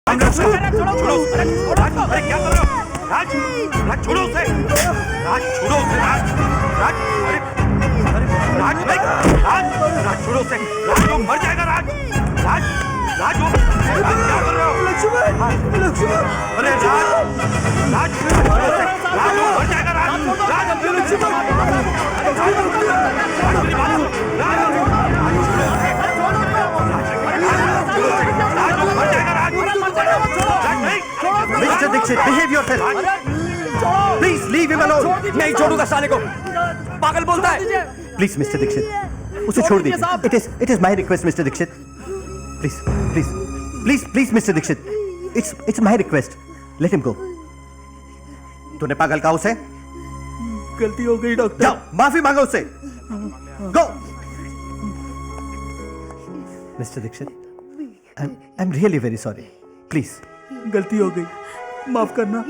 छोड़ो अरे क्या कर रहे हो राज? राज छोड़ो उसे, राज छोड़ो उसे, राज राज अरे राज भाई, राज छोड़ो उसे, राज वो मर जाएगा, राज राज राज वो राज क्या कर रहे हो? लक्ष्मण अरे राज राज छोड़ो उसे, राज वो मर जाएगा, राज राज मेरी बात सुनो, Mr. Dixit, behave yourself. Please leave him alone. नहीं छोड़ूंगा साले को, पागल बोलता है। Please, Mr. Dixit, उसे छोड़ दीजिए. It is my request, Mr. Dixit. Please, Mr. Dixit. It's my request. Let him go. तूने पागल कहा उसे? गलती हो गई डॉक्टर। जाओ, माफी मांगो उससे. Go. Mr. Dixit, I'm really very sorry. Please. गलती हो गई, माफ करना।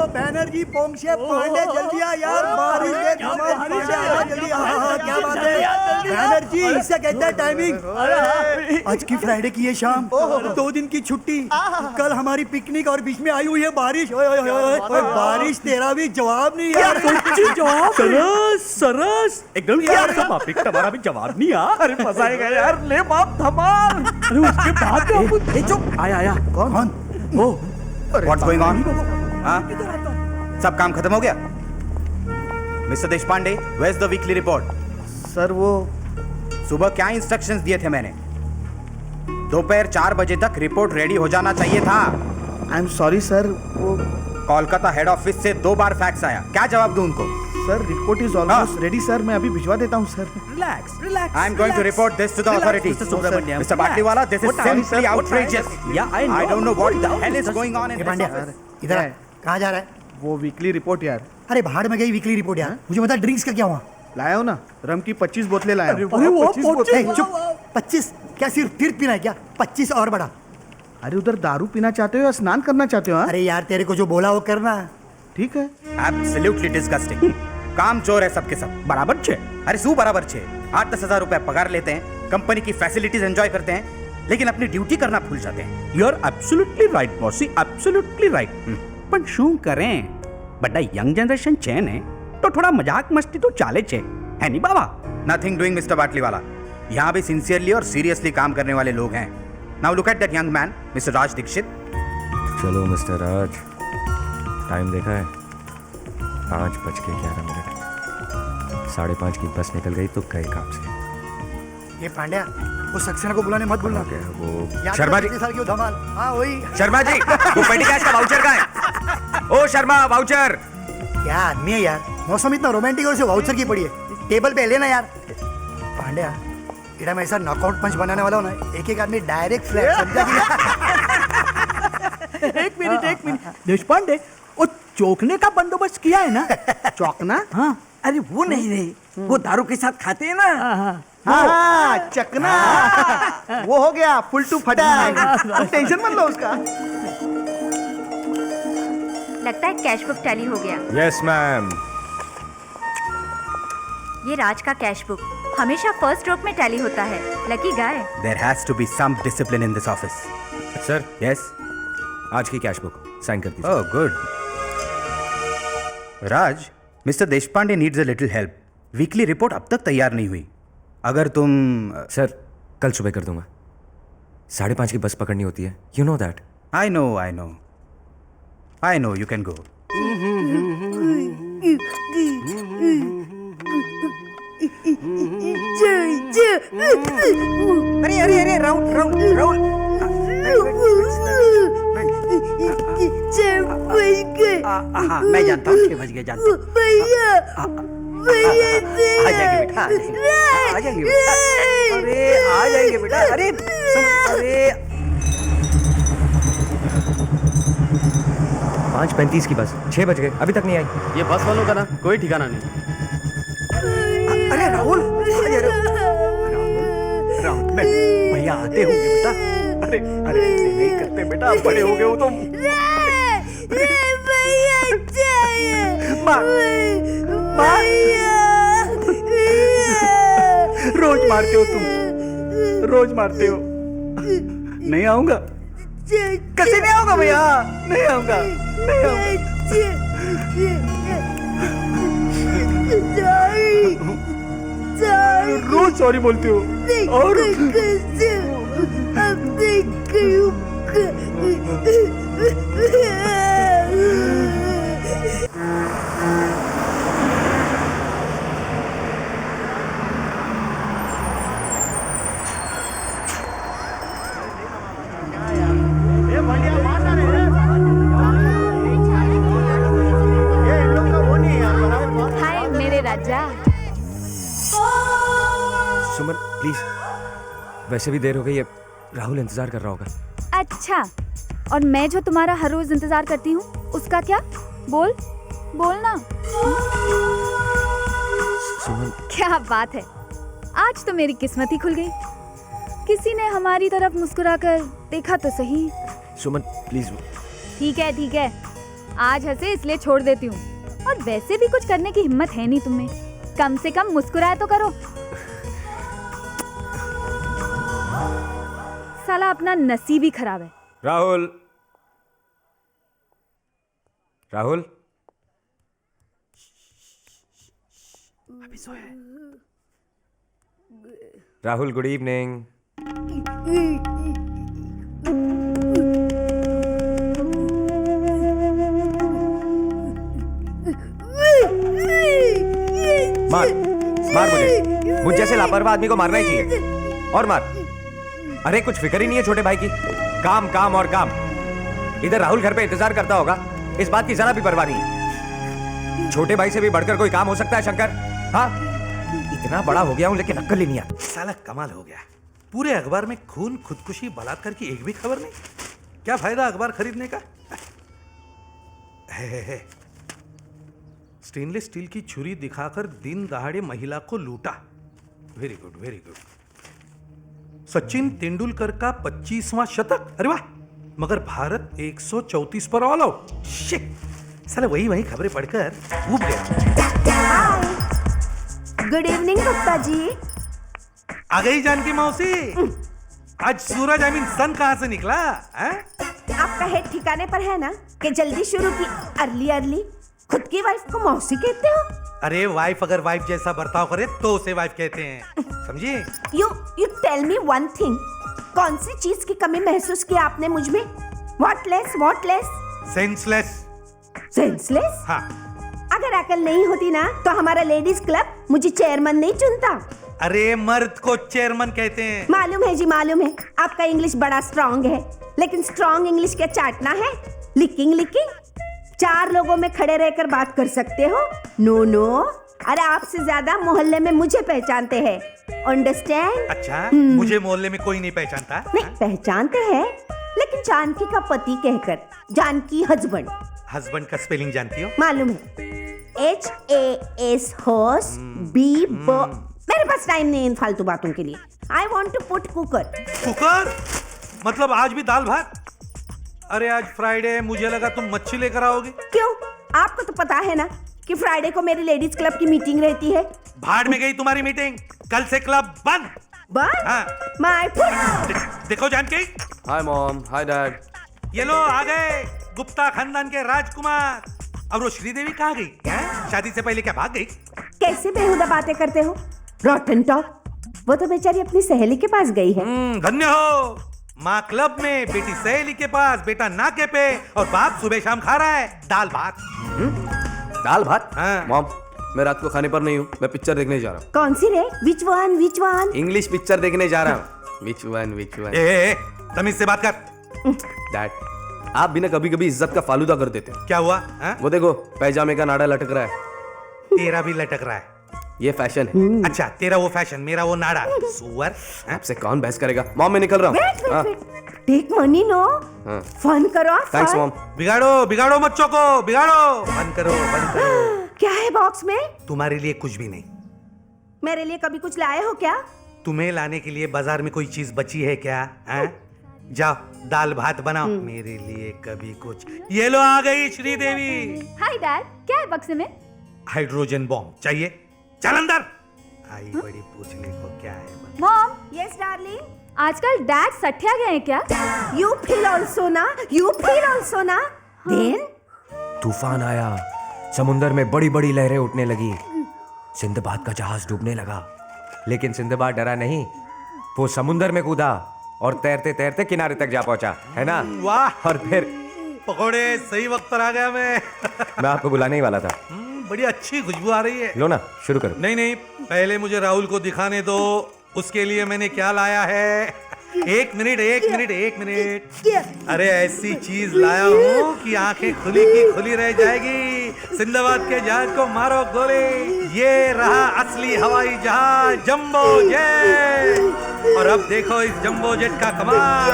बैनर्जी पोंक्षे पांडे जल्दी आ यार, बारिश है, जल्दी आ। क्या बात है बैनर्जी, इससे कहते हैं टाइमिंग। आज की फ्राइडे की ये शाम, 2 दिन की छुट्टी, कल हमारी पिकनिक और बीच में आई हुई है बारिश। ओए बारिश, तेरा भी जवाब नहीं यार। जवाब सरस एकदम यार, हमारा भी जवाब नहीं यार। अरे मजा आएगा यार, ले बाप धमाल। अरे उसके बाद चुप, आया कौन? What's going on? हाँ? सब काम खत्म हो गया? Mister Deshpande, where's the weekly report? Sir वो सुबह क्या इंस्ट्रक्शंस दिए थे मैंने? दोपहर 4 बजे तक रिपोर्ट रेडी हो जाना चाहिए था। आई एम सॉरी सर, वो कोलकाता हेड ऑफिस से 2 बार फैक्स आया, क्या जवाब दूं उनको? Sir report is almost ready sir, मैं अभी भिजवा देता हूँ sir. Relax. I am going to report this to the authorities. Mr. Batliwala, this is simply outrageous. Yeah, I don't know what the hell is going on in this Pandya, office. इधर कहाँ जा रहा है? वो वीकली रिपोर्ट यार। अरे बाहर में गई वीकली रिपोर्ट यार, मुझे बता ड्रिंक्स का क्या हुआ? लाया हो ना, रम की 25 बोतलें लाया हूं। अरे वो 25 चुप, 25 क्या सिर्फ फिर पीना है क्या? 25 और बड़ा। अरे उधर दारू पीना चाहते हो या स्नान करना चाहते हो? अरे यार तेरे को जो बोला वो करना। ठीक है। Absolutely disgusting. काम चोर है सबके सब। बराबर छे। अरे सू बराबर 8-10 हजार रुपए पगार लेते हैं, कंपनी की फैसिलिटीज एंजॉय करते हैं, लेकिन अपनी ड्यूटी करना भूल जाते हैं। You are absolutely right bossy, absolutely right. पण શું કરે? बड़ा यंग जनरेशन છે ને, तो थोड़ा मजाक मस्ती तो चाले छे, है नहीं बाबा? Nothing doing Mr. बाटलीवाला। यहाँ भी सिंसियरली और सीरियसली काम करने वाले लोग हैं। Now look at that young man, Mr. राज दीक्षित। चलो मिस्टर राज, टाइम देखा है? 5:11। 5:30 की बस निकल गई तो गए काम से। ये पांड्या, वो सक्सेना को बुलाने मत भूलना। वो शर्मा जी, साल की वो धमाल। हाँ वही। शर्मा जी, वो पेटी कैश का वाउचर कहाँ है? ओ शर्मा, वाउचर। क्या आदमी है यार, मौसम इतना रोमांटिक और उसे वाउचर की पड़ी है। टेबल पे लेना यार। पांड्या, इड़ा में ऐसा नॉकआउट पंच बनाने वाला हूँ ना, एक एक आदमी डायरेक्ट फ्लैट, समझा कि नहीं? एक मिनट देशपांडे, वो चौकने का बंदोबस्त किया है ना? चौकना? हाँ अरे वो नहीं रे, वो दारू के साथ खाते हैं ना। हाँ चकना, वो हो गया फुल टू फटाक, टेंशन मत लो उसका। लगता है कैश बुक टैली हो गया। Yes ma'am. ये राज का कैश बुक हमेशा फर्स्ट स्ट्रोक में टैली होता है। Lucky guy. There has to be some discipline in this office. Sir Yes? आज की कैश बुक साइन कर दीजिए। Oh, good. Raj, mister Deshpande needs a little help. Weekly report अब तक तैयार नहीं हुई। अगर तुम सर कल सुबह कर दूंगा। 5:30 की बस पकड़नी होती है। You know that. I know you can go. अरे अरे अरे राहुल राहुल राहुल हाँ मैं जानता हूँ 6 बज गए जानता हूँ। आ जाएंगे बेटा आ जाएंगे बेटा अरे आ जाएंगे बेटा अरे अरे 5:35 की बस 6 बज गए अभी तक नहीं आई। ये बस वालों का ना कोई ठिकाना नहीं। अरे राहुल राहुल भैया आते होंगे बेटा। अरे अरे ऐसे नहीं करते बेटा, बड़े हो गए हो तुम। रोज मारते हो तुम, रोज मारते हो। नहीं आऊंगा, कैसे नहीं आऊंगा भैया, नहीं आऊंगा, नहीं आऊंगा। रोज सॉरी बोलते हो और हाय मेरे राजा। सुमन प्लीज, वैसे भी देर हो गई है, राहुल इंतजार कर रहा होगा। अच्छा, और मैं जो तुम्हारा हर रोज इंतजार करती हूँ उसका क्या? बोलना। सुमन क्या बात है, आज तो मेरी किस्मत ही खुल गई। किसी ने हमारी तरफ मुस्कुराकर देखा तो सही। सुमन प्लीज। ठीक है, आज हंसे इसलिए छोड़ देती हूँ। और वैसे भी कुछ करने की हिम्मत है नहीं तुम्हें, कम से कम मुस्कुराए तो करो। साला अपना नसीब ही खराब है। राहुल अभी सोया है। Rahul good evening. मार मुझे जैसे लापरवाह आदमी को मारना ही चाहिए। और मार। अरे कुछ फिक्र ही नहीं है छोटे भाई की, काम काम और काम। इधर राहुल घर पे इंतजार करता होगा, इस बात की जरा भी परवाह नहीं। छोटे भाई से भी बढ़कर कोई काम हो सकता है शंकर? हाँ, इतना बड़ा हो गया हूं लेकिन अक्ल ही नहीं आती। साला कमाल हो गया, पूरे अखबार में खून, खुदकुशी, बलात्कार की एक भी खबर नहीं। क्या फायदा अखबार खरीदने का? हे। स्टेनलेस स्टील की छुरी दिखाकर दिन दहाड़े महिला को लूटा। Very good. सचिन तेंदुलकर का 25वां शतक, अरे वाह। मगर भारत 134 पर ऑल आउट। शिट, साला वही खबरें पढ़कर ऊब गया। Good evening Gupta ji. आ गई जानकी मौसी। आज सूरज आई मीन सन कहां से निकला है? आपका हेड ठिकाने पर है ना कि जल्दी शुरू की अर्ली खुद की वाइफ को मौसी कहते हो? अरे वाइफ अगर वाइफ जैसा बर्ताव करे तो उसे वाइफ कहते हैं, समझी? You tell me one thing, कौन सी चीज की कमी महसूस की आपने मुझ में? What less? सेंसलेस? हाँ। अगर अकल नहीं होती ना तो हमारा लेडीज क्लब मुझे चेयरमैन नहीं चुनता। अरे मर्द को चेयरमैन कहते हैं। मालूम है जी, मालूम है। आपका इंग्लिश बड़ा स्ट्रांग है, लेकिन स्ट्रांग इंग्लिश क्या चाटना है? लिकिंग 4 लोगों में खड़े रहकर बात कर सकते हो। नो अरे आपसे ज्यादा मोहल्ले में मुझे पहचानते हैं, अंडरस्टैंड? अच्छा, मुझे मोहल्ले में कोई नहीं पहचानता? नहीं पहचानते हैं, लेकिन जानकी का पति कहकर, जानकी हस्बैंड। हस्बैंड का स्पेलिंग जानती हो? मालूम है, HAS होस B B। मेरे पास टाइम नहीं इन फालतू बातों के लिए। I want to put cooker. Cooker? मतलब आज भी दाल भात? अरे आज फ्राइडे है, मुझे लगा तुम मच्छी लेकर आओगे। क्यों? आपको तो पता है ना कि फ्राइडे को मेरी लेडीज क्लब की मीटिंग रहती है। भाड़ में गई तुम्हारी मीटिंग, कल से क्लब बंद। बस हाँ। My foot. देखो Janaki, hi mom, hi dad. ये लो आ गए गुप्ता खानदान के राजकुमार। अब वो श्रीदेवी कहाँ गई हैं? शादी से पहले क्या भाग गई? कैसे बेहुदा बातें करते हो, रॉटन टॉक। वो तो बेचारी अपनी सहेली के पास गई है। धन्य हो, माँ क्लब में, बेटी सहेली के पास, बेटा नाके पे, और बाप सुबह शाम खा रहा है दाल भात। दाल भात? हाँ। मॉम, मैं रात को खाने पर नहीं हूँ, मैं पिक्चर देखने जा रहा हूँ। कौन सी रे? Which one? इंग्लिश पिक्चर देखने जा रहा हूँ। Which one? ए, तमीज से बात कर। डैड, आप भी ना कभी कभी इज्जत का फालूदा कर देते हो। क्या हुआ? हाँ? वो देखो, पैजामे का नाड़ा लटक रहा है। तेरा भी लटक रहा है। ये फैशन है। अच्छा, तेरा वो फैशन, मेरा वो नाड़ा। सुअर। आपसे कौन बहस करेगा? मॉम, मैं निकल रहा हूँ। Wait, take money no, fun करो। Thanks mom. बिगाड़ो बच्चों को, बिगाड़ो। बंद करो। क्या है बॉक्स में? तुम्हारे लिए कुछ भी नहीं। मेरे लिए कभी कुछ लाए हो क्या? तुम्हें लाने के लिए बाजार में कोई चीज बची है क्या? जाओ दाल भात बनाओ मेरे लिए कभी कुछ। ये लो आ गई श्रीदेवी। हाय डैड, क्या है बक्से में? हाइड्रोजन बॉम्ब चाहिए? चल अंदर। आई बड़ी पूछने को क्या है? Mom, yes darling. आजकल डैड सठिया गए हैं क्या? यू फील ऑल्सो ना? देन तूफान आया, समुंदर में बड़ी बड़ी लहरें उठने लगी, सिंदबाद का जहाज डूबने लगा। लेकिन सिंदबाद डरा नहीं, वो समुंदर में कूदा और तैरते तैरते किनारे तक जा पहुंचा, है ना? वाह। और फिर पकोड़े, सही वक्त पर आ गया मैं। मैं आपको बुलाने ही वाला था। बड़ी अच्छी खुशबू आ रही है। लो ना, शुरू करो। नहीं, पहले मुझे राहुल को दिखाने दो, उसके लिए मैंने क्या लाया है। एक मिनट। अरे ऐसी चीज लाया हूँ कि आंखें खुली की खुली रह जाएगी। सिंदबाद के जहाज को मारो गोली। ये रहा असली हवाई जहाज जंबो जेट। और अब देखो इस जंबो जेट का कमाल।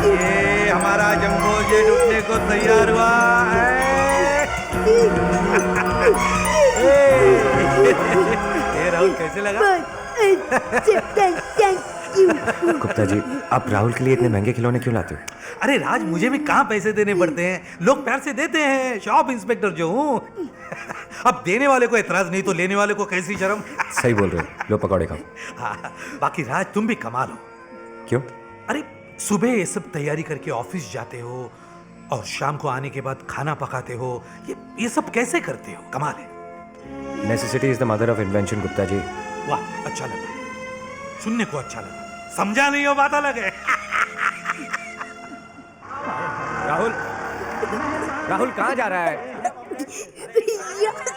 ये हमारा जंबो जेट उठने को तैयार हुआ है। ये राहुल कैसे लगा? गुप्ता जी, आप राहुल के लिए इतने महंगे खिलौने क्यों लाते हो? अरे राज, मुझे भी कहाँ पैसे देने पड़ते हैं, लोग प्यार से देते हैं। शॉप इंस्पेक्टर जो हूँ। अब देने वाले को एतराज नहीं तो लेने वाले को कैसी शर्म। सही बोल रहे हो, लो पकौड़े खाओ। बाकी राज, तुम भी कमाल हो। क्यों? अरे सुबह ये सब तैयारी करके ऑफिस जाते हो और शाम को आने के बाद खाना पकाते हो, ये सब कैसे करते हो? कमाल है। Necessity is the mother of invention Gupta ji. वाह, अच्छा लगा सुनने को, अच्छा लगा। समझा नहीं हो, बात अलग है। राहुल कहाँ जा रहा है?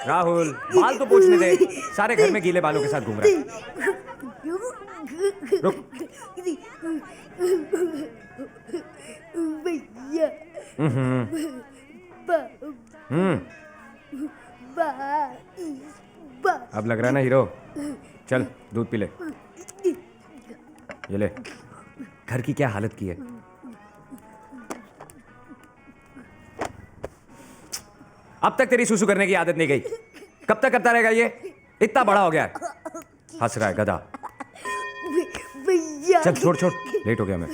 राहुल, बाल तो पूछने दे, सारे घर में गीले बालों के साथ घूम रहा है। रुक। अब लग रहा है ना हीरो? चल दूध पी ले। ये ले। घर की क्या हालत की है। अब तक तेरी सुसु करने की आदत नहीं गई, कब तक करता रहेगा ये? इतना बड़ा हो गया है। हंस रहा है गधा। चल छोड़, लेट हो गया मैं।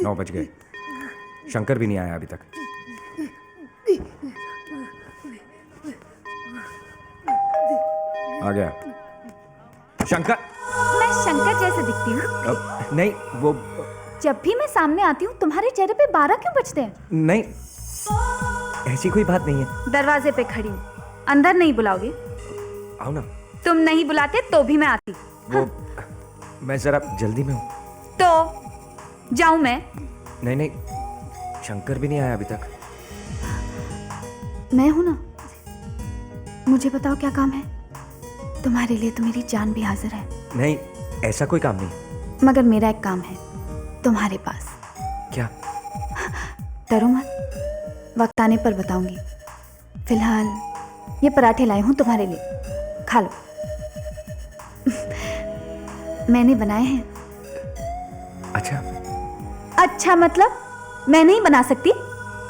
9 बज गए, शंकर भी नहीं आया अभी तक। आ गया शंकर। मैं शंकर जैसे दिखती हूँ? नहीं, वो जब भी मैं सामने आती हूँ तुम्हारे चेहरे पे 12 क्यों बजते हैं? नहीं, ऐसी कोई बात नहीं है। दरवाजे पे खड़ी हूँ, अंदर नहीं बुलाओगे? आओ ना। तुम नहीं बुलाते तो भी मैं आती। वो मैं जरा जल्दी में हूँ। तो जाऊं मैं? नहीं, शंकर भी नहीं आया अभी तक। मैं हूं ना, मुझे बताओ क्या काम है? तुम्हारे लिए तो मेरी जान भी हाजिर है। नहीं, ऐसा कोई काम नहीं। मगर मेरा एक काम है तुम्हारे पास। क्या? डरो मत, वक्त आने पर बताऊंगी। फिलहाल ये पराठे लाई हूँ तुम्हारे लिए, खा लो। मैंने बनाए हैं। अच्छा अच्छा मतलब मैं नहीं बना सकती?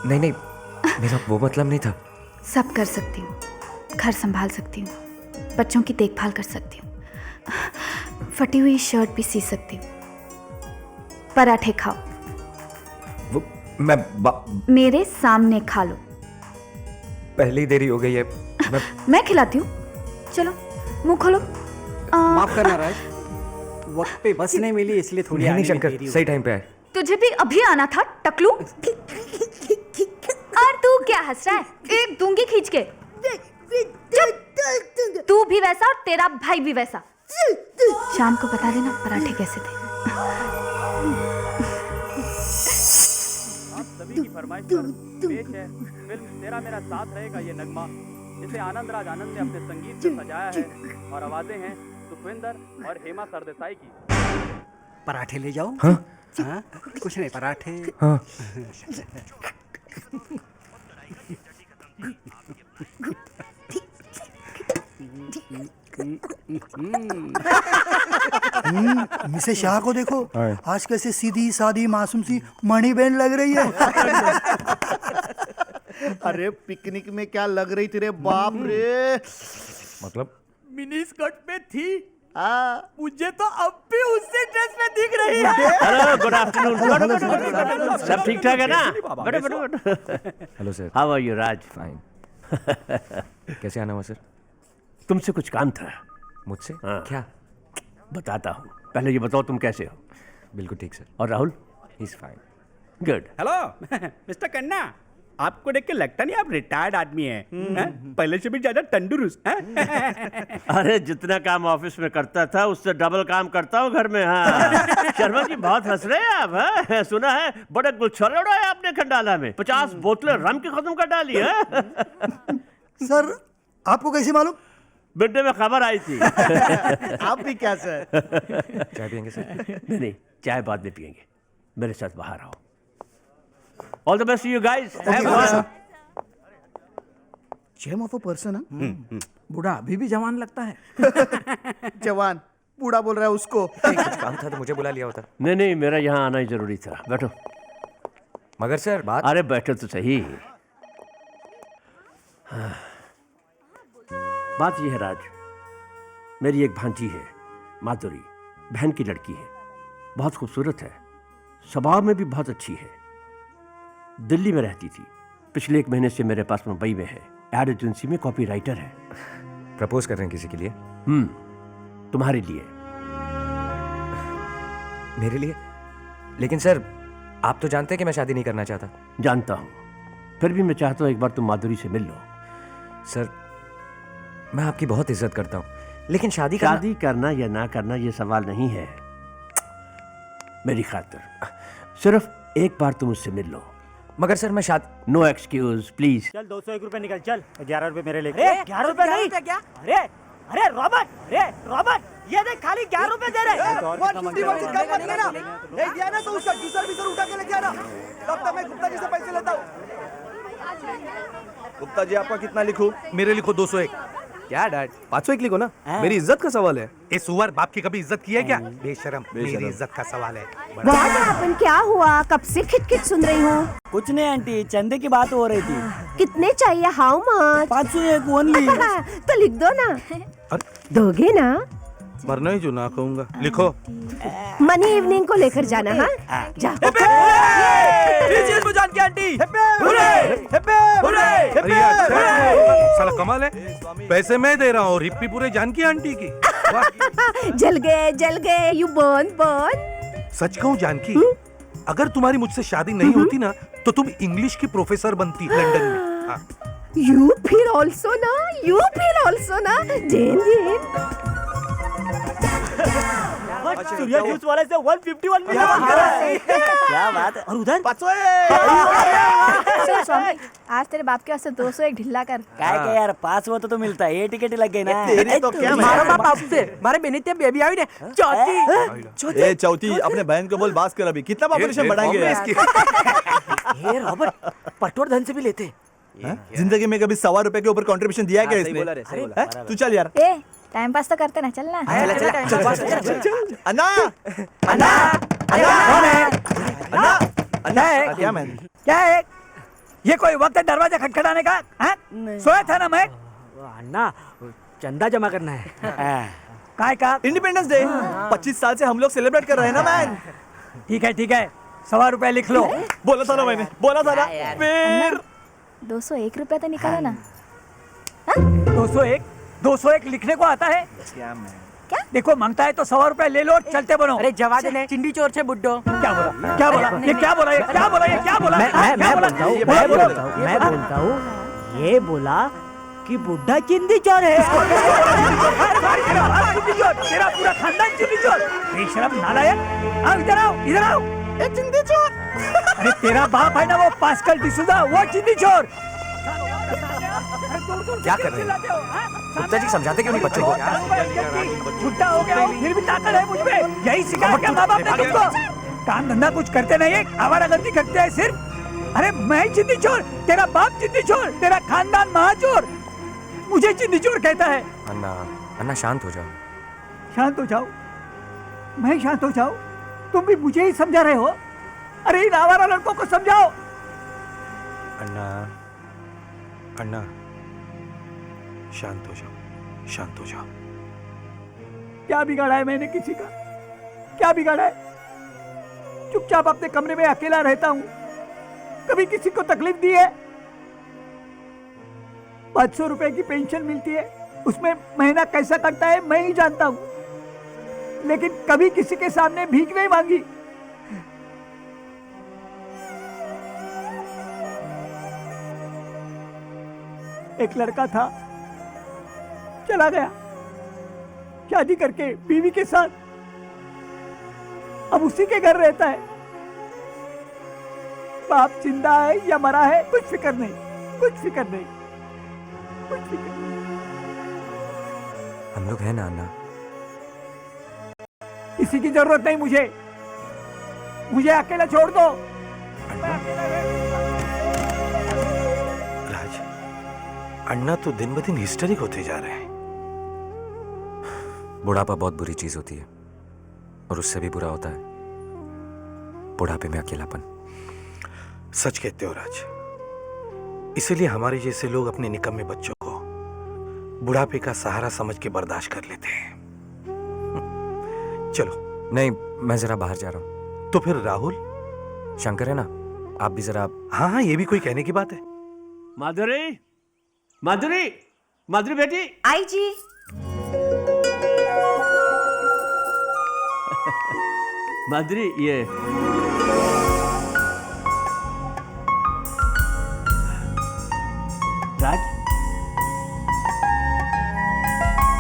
नहीं नहीं, मेरा वो मतलब नहीं था। सब कर सकती हूँ, घर संभाल सकती हूँ, बच्चों की देखभाल कर सकती हूँ, फटी हुई शर्ट भी सी सकती हूँ। पराठे खाओ, वो मैं मेरे सामने खा लो। पहले ही देरी हो गई है। मैं खिलाती हूँ, चलो मुंह खोलो। माफ करना राज, वक्त पे बस नहीं मिली इसलिए थोड़ी नहीं आने में शंकर, देरी हो सही टाइम पे आए। तुझे भी अभी आना था टकलू। और तू क्या हंस रहा है? एक दूंगी खींच के। चुप। तू भी वैसा और तेरा भाई भी वैसा। शाम को बता देना पराठे कैसे थे। आप सभी की फरमाइश पर पेश है फिल्म तेरा मेरा साथ रहेगा ये नगमा, जिसे आनंद राज आनंद ने अपने संगीत से सजाया है और आवाजें हैं सुखविंदर और हेमा सरदेसाई की। पराठे ले जाओ। हाँ? हाँ? कुछ नहीं, पराठे। हाँ। मिसेस शाह को देखो, आज कैसे सीधी सादी मासूम सी मणि बहन लग रही है। अरे पिकनिक में क्या लग रही थी रे बाप रे। मतलब मिनी स्कर्ट में थी, हाँ। मुझे तो अब भी उससे ड्रेस में दिख रही है। Hello, good afternoon. सब ठीक ठाक है ना? Hello sir. How are you Raj? Fine. कैसे आना हुआ सर? तुमसे कुछ काम था। मुझसे? हाँ। क्या? बताता हूँ, पहले ये बताओ तुम कैसे हो? बिल्कुल ठीक सर। और Rahul? He is fine. Good. Hello mister कन्ना, आपको देख के लगता नहीं आप रिटायर्ड आदमी हैं? पहले से भी ज्यादा तंदुरुस्त हैं? अरे जितना काम ऑफिस में करता था उससे डबल काम करता हूँ घर में। हाँ शर्मा जी बहुत हंस रहे हैं आप। हाँ? सुना है बड़े गुलछोले उड़ाए आपने खंडाला में, 50 बोतलें रम की खत्म कर डाली है। सर आपको कैसे मालूम? मिडडे में खबर आई थी। आप भी क्या सर? चाय पियेंगे सर? नहीं, चाय बाद में पियेंगे, मेरे साथ बाहर आओ। All the best you guys. Gem of a person. बूढ़ा अभी भी जवान लगता है। जवान बूढ़ा बोल रहा है उसको। कुछ काम था तो मुझे बुला लिया होता। नहीं, मेरा यहाँ आना ही जरूरी था। बैठो। मगर सर बात। अरे बैठो तो सही। हाँ। बात यह है राज, मेरी एक भांजी है माधुरी, बहन की लड़की है, बहुत खूबसूरत है, स्वभाव में भी बहुत अच्छी है। दिल्ली में रहती थी, पिछले 1 महीने से मेरे पास मुंबई में है, एड एजेंसी में कॉपी राइटर है। प्रपोज कर रहे हैं किसी के लिए? तुम्हारे लिए। मेरे लिए? लेकिन सर आप तो जानते हैं कि मैं शादी नहीं करना चाहता। जानता हूं, फिर भी मैं चाहता हूं एक बार तुम माधुरी से मिल लो। सर मैं आपकी बहुत इज्जत करता हूं, लेकिन शादी करना या ना करना ये सवाल नहीं है। मेरी खातिर सिर्फ एक बार तुम उससे मिल लो। मगर सर मैं शादी। No excuse please. चल 201 रुपए निकल, चल 11 रुपए मेरे लेके। 11 रुपए नहीं क्या? अरे रॉबर्ट, ये देख खाली 11 रुपए दे रहे। 150 से कम मत लेना। नहीं दिया ना तो उसका जूसर बीसर उठा के लेके आना। तब तक मैं गुप्ता जी से पैसे लेता हूँ। गुप्ता जी आपका कितना लिखूं? मेरे लिखो 201। क्या डैड, 501 लिखो ना, मेरी इज्जत का सवाल है। ए सुअर, बाप की कभी इज्जत की है क्या? बेशरम, मेरी इज्जत का सवाल है। अपन क्या हुआ? कब से खिटखिट सुन रही हूँ। कुछ नहीं आंटी, चंदे की बात हो रही थी। कितने चाहिए? How much? 501 ओनली। तो लिख दो ना। दोगे ना? मरना ही जो ना कहूंगा। लिखो। मनी इवनिंग को लेकर जाना। हाँ जा। जान के आंटी। अरे यार, साला कमाल है, पैसे मैं दे रहा हूँ और हिप्पी पूरे जान की आंटी की। जल गए यू बर्न। सच कहूँ जानकी, अगर तुम्हारी मुझसे शादी नहीं होती ना तो तुम इंग्लिश की प्रोफेसर बनती लंदन में। हाँ। You feel also ना जेन सूर्या जूस वाले से 151 मिला। क्या बात है। और उधर आज तेरे बाप के वास्ते 201 ढिल्ला कर। क्या यार, 5 वो तो मिलता है, ये टिकट ही लग गई ना। तेरी तो क्या मारो बाप आपसे, मारे बेनीते बेबी आई ने चौथी। ए चौथी, अपने बहन को बोल बात कर, अभी कितना पॉपुलेशन बढ़ाएंगे। ये रॉबर्ट पटोर धन से भी लेते। जिंदगी में कभी ₹100 के ऊपर कंट्रीब्यूशन दिया है क्या इसने? तू चल यार। ए टाइम पास तो करते ना, चलना। अन्ना अन्ना क्या मैन? क्या है ये? कोई वक्त है दरवाजा खटखटाने का? सोया था ना मैं। अन्ना चंदा जमा करना है। काय का? इंडिपेंडेंस डे 25 साल से हम लोग सेलिब्रेट कर रहे हैं ना मैन। ठीक है ₹100 लिख लो। बोला था ना मैंने, बोला था ना। फिर 201 रुपया तो निकालो ना। 201 लिखने को आता है क्या मैन? क्या? देखो मांगता है तो ₹100 ले लो और चलते बनो। अरे जवा दे ने चिंडी चोर से बुड्ढो। क्या बोला? ये क्या बोला? मैं बोलता हूँ ये बोला कि बुड्ढा चिंदी चोर है। तेरा पूरा खानदान चिंदी चोर। बेशरम नालायक। आओ इधर आओ। ए चिंदी चोर। अरे तेरा बाप है ना वो पास्कल डिसूजा, वो चिंदी चोर। क्या कर रहे हैं? गुप्ता जी समझाते क्यों नहीं बच्चों को? छुट्टा हो गया हूँ, फिर भी ताकत है मुझ में। यही सिखाया क्या माँ बाप ने तुमको? काम धंधा कुछ करते नहीं, आवारागर्दी करते हैं सिर्फ। अरे मैं चिंदी चोर, तेरा बाप चिंदी चोर, तेरा खानदान महाचोर, मुझे चिंदी चोर कहता है। अन्ना शांत हो जाओ। शांत हो जाओ? मैं शांत हो जाऊं? तुम भी मुझे ही समझा रहे हो? अरे इन आवारा लड़कों को समझाओ। अन्ना शांत हो जाओ। क्या बिगाड़ा है मैंने किसी का? क्या बिगाड़ा है? चुपचाप अपने कमरे में अकेला रहता हूं, कभी किसी को तकलीफ दी है? 500 रुपए की पेंशन मिलती है, उसमें महीना कैसा कटता है मैं ही जानता हूं, लेकिन कभी किसी के सामने भीख नहीं मांगी। एक लड़का था, चला गया शादी करके बीवी के साथ, अब उसी के घर रहता है। बाप जिंदा है या मरा है कुछ फिक्र नहीं। हम लोग हैं ना अन्ना। किसी की जरूरत नहीं मुझे अकेला छोड़ दो। राज, अन्ना तो दिन ब दिन हिस्टेरिक होते जा रहे हैं। बुढ़ापा बहुत बुरी चीज होती है और उससे भी बुरा होता है बुढ़ापे में अकेलापन। सच कहते हो राज, इसीलिए हमारे जैसे लोग अपने निकम्मे बच्चों को बुढ़ापे का सहारा समझ के बर्दाश्त कर लेते हैं। चलो। नहीं, मैं जरा बाहर जा रहा हूं। तो फिर राहुल? शंकर है ना, आप भी जरा। हाँ, ये भी कोई कहने की बात है। माधुरी बेटी। आई जी। माधुरी, ये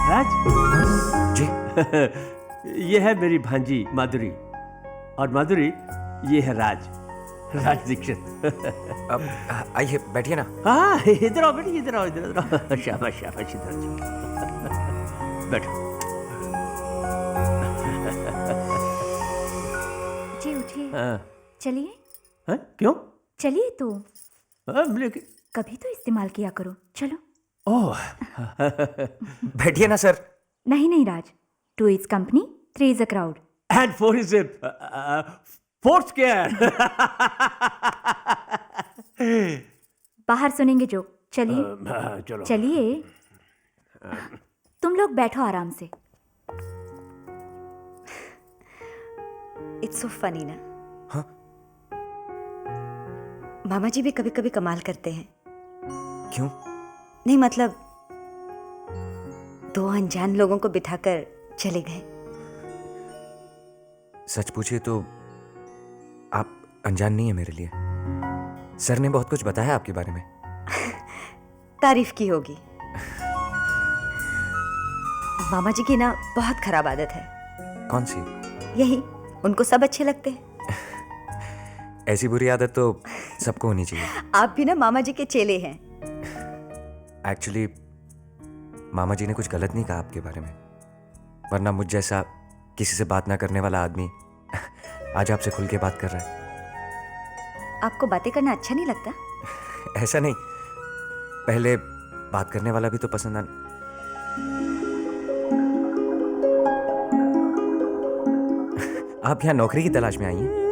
राज जी। ये है मेरी भांजी माधुरी, और माधुरी ये है राज दीक्षित। अब आइए बैठिए ना। हाँ, इधर आओ बेटी, इधर आओ। शाबाश इधर बैठो। जी उठिए। हाँ। चलिए। हाँ, क्यों? चलिए तो। लेकिन कभी तो इस्तेमाल किया करो, चलो। ओह। बैठिए ना सर। नहीं राज, 2 is company, 3 is a crowd. And 4 is a fourth care. बाहर सुनेंगे जोक। चलिए चलो। चलिए। तुम लोग बैठो आराम से। इट्स सो फनी ना। हाँ? मामा जी भी कभी कभी कमाल करते हैं। क्यों? नहीं मतलब 2 अनजान लोगों को बिठाकर चले गए। सच पूछिए तो आप अनजान नहीं है मेरे लिए। सर ने बहुत कुछ बताया आपके बारे में। तारीफ की होगी। मामा जी की ना बहुत खराब आदत है। कौन सी? यही, उनको सब अच्छे लगते हैं। ऐसी बुरी आदत तो सबको होनी चाहिए। आप भी ना मामा जी के चेले हैं। एक्चुअली मामा जी ने कुछ गलत नहीं कहा आपके बारे में, वरना मुझ जैसा किसी से बात ना करने वाला आदमी आज आपसे खुल के बात कर रहा है। आपको बातें करना अच्छा नहीं लगता? ऐसा नहीं, पहले बात करने वाला भी तो पसंद आना। आप यहाँ नौकरी की तलाश में आई हैं?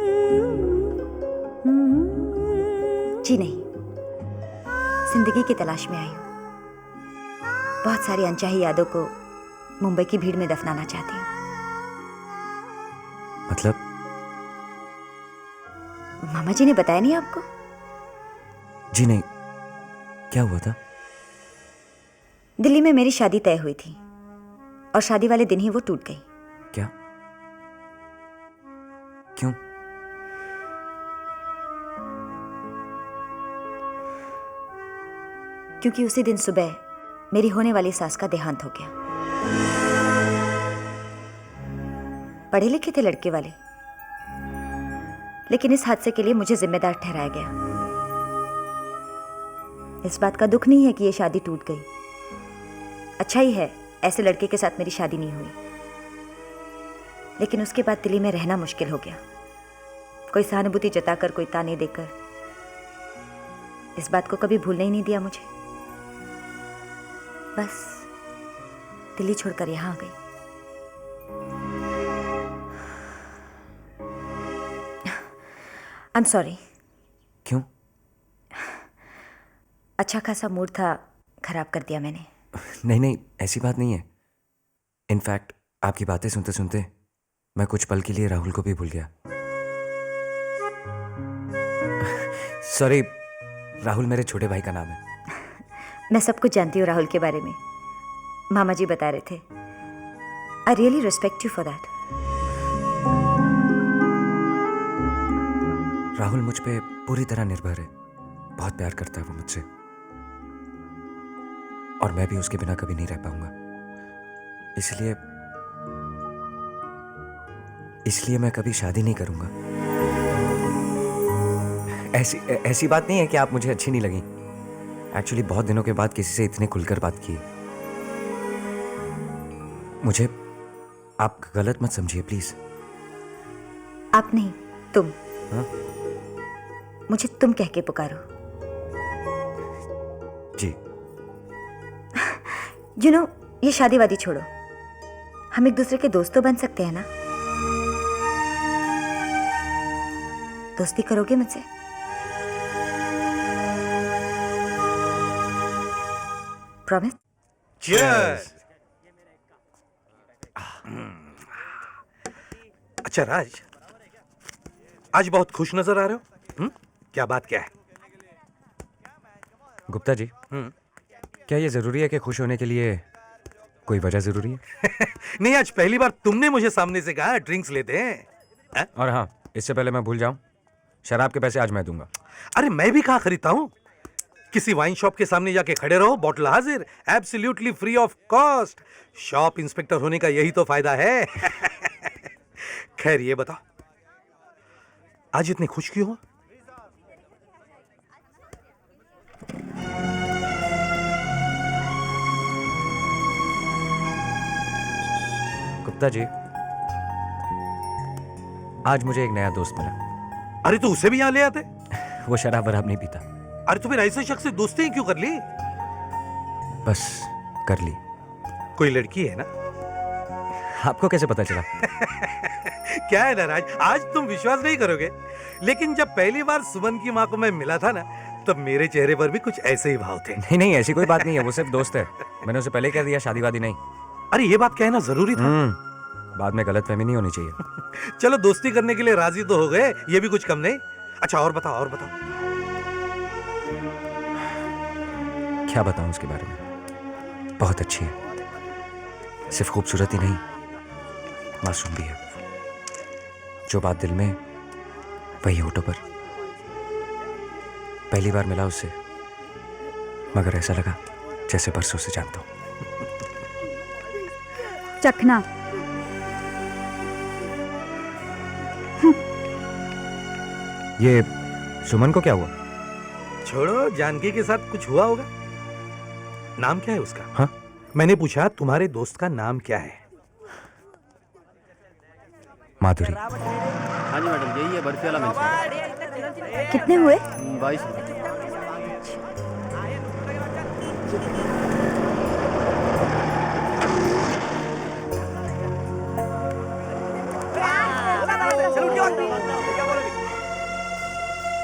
जी नहीं, जिंदगी की तलाश में आई हूँ। बहुत सारी अनचाही यादों को मुंबई की भीड़ में दफनाना चाहती हूँ। मतलब? मामा जी ने बताया नहीं आपको? जी नहीं, क्या हुआ था? दिल्ली में मेरी शादी तय हुई थी और शादी वाले दिन ही वो टूट गई। क्या? क्यों? क्योंकि उसी दिन सुबह मेरी होने वाली सास का देहांत हो गया। पढ़े लिखे थे लड़के वाले, लेकिन इस हादसे के लिए मुझे जिम्मेदार ठहराया गया। इस बात का दुख नहीं है कि ये शादी टूट गई। अच्छा ही है ऐसे लड़के के साथ मेरी शादी नहीं हुई। लेकिन उसके बाद दिल्ली में रहना मुश्किल हो गया। कोई सहानुभूति जताकर, कोई ताने देकर इस बात को कभी भूलने ही नहीं दिया मुझे। बस दिल्ली छोड़कर यहां आ गई। आई एम सॉरी। क्यों? अच्छा खासा मूड था, खराब कर दिया मैंने। नहीं नहीं, ऐसी बात नहीं है। इनफैक्ट आपकी बातें सुनते सुनते मैं कुछ पल के लिए राहुल को भी भूल गया। सॉरी, राहुल मेरे छोटे भाई का नाम है। मैं सब कुछ जानती हूँ राहुल के बारे में। मामा जी बता रहे थे। I really respect you for that. Rahul मुझ पे पूरी तरह निर्भर है। बहुत प्यार करता है वो मुझसे, और मैं भी उसके बिना कभी नहीं रह पाऊंगा। इसलिए मैं कभी शादी नहीं करूंगा। ऐसी बात नहीं है कि आप मुझे अच्छी नहीं लगी। एक्चुअली बहुत दिनों के बाद किसी से इतने खुलकर बात की। मुझे आप गलत मत समझिए प्लीज। आप नहीं, तुम। हाँ? मुझे तुम कह के पुकारो। जी। यू नो, ये शादी वादी छोड़ो। हम एक दूसरे के दोस्त तो बन सकते हैं ना? दोस्ती करोगे मुझसे? प्रॉमिस? Cheers! अच्छा राज, आज बहुत खुश नजर आ रहे हो। क्या बात क्या है? गुप्ता जी, क्या ये जरूरी है कि खुश होने के लिए कोई वजह जरूरी है? नहीं, आज पहली बार तुमने मुझे सामने से कहा ड्रिंक्स लेते हैं। और हाँ, इससे पहले मैं भूल जाऊं, शराब के पैसे आज मैं दूंगा। अरे मैं भी कहाँ खरीदता हूँ। किसी वाइन शॉप के सामने जाके खड़े रहो, बॉटल हाजिर, absolutely free of cost. Shop inspector होने का यही तो फायदा है। खैर ये बताओ, आज इतनी खुश क्यों हो? गुप्ता जी, आज मुझे एक नया दोस्त मिला। अरे तो उसे भी यहाँ ले आते। वो शराब वराब नहीं पीता। अरे तो फिर ऐसे शख्स से दोस्ती ही क्यों कर ली? बस कर ली। कोई लड़की है ना? आपको कैसे पता चला? क्या है ना राज, आज तुम विश्वास नहीं करोगे, लेकिन जब पहली बार सुमन की माँ को मैं मिला था ना, तब मेरे चेहरे पर भी कुछ ऐसे ही भाव थे। नहीं नहीं, ऐसी कोई बात नहीं है, वो सिर्फ दोस्त है। मैंने उसे पहले कह दिया शादी वादी नहीं। अरे ये बात कहना जरूरी था। बाद में गलतफहमी नहीं होनी चाहिए। चलो दोस्ती करने के लिए राजी तो हो गए, ये भी कुछ कम नहीं। अच्छा और बताओ, और बताओ। क्या बताऊं उसके बारे में? बहुत अच्छी है। सिर्फ खूबसूरत ही नहीं, मासूम भी है। जो बात दिल में, वही होठों पर। पहली बार मिला उससे, मगर ऐसा लगा जैसे परसों से जानता हूं। चखना। ये सुमन को क्या हुआ? छोड़ो, जानकी के साथ कुछ हुआ होगा। नाम क्या है उसका? हाँ? मैंने पूछा तुम्हारे दोस्त का नाम क्या है? माधुरी। हाँ जी मैडम, यही है बर्फी वाला मेन्यू। कितने हुए? 22।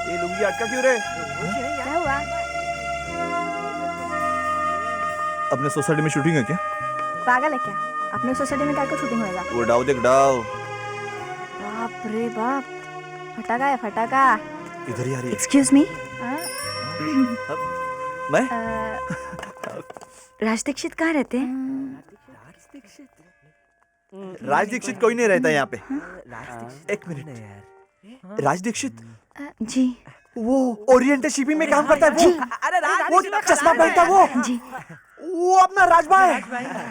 ये लुंगी अटका क्यों रे? क्या हुआ? अपने सोसाइटी में शूटिंग है क्या? पागल है क्या? अपने सोसाइटी में क्या को शूटिंग होएगा? वो डाव देख डाव। बाप रे बाप, फटाका है फटाका। इधर ही आ रही है। एक्सक्यूज मी, मैं? राज दीक्षित कहाँ रहते हैं? राज दीक्षित कोई नहीं रहता यहाँ पे। एक मिनट, राज दीक्षित जी, वो ओरिएंटल शिपिंग में काम करता है वो। वो चश्मा पहनता है वो। जी, वो अपना राजभाई है।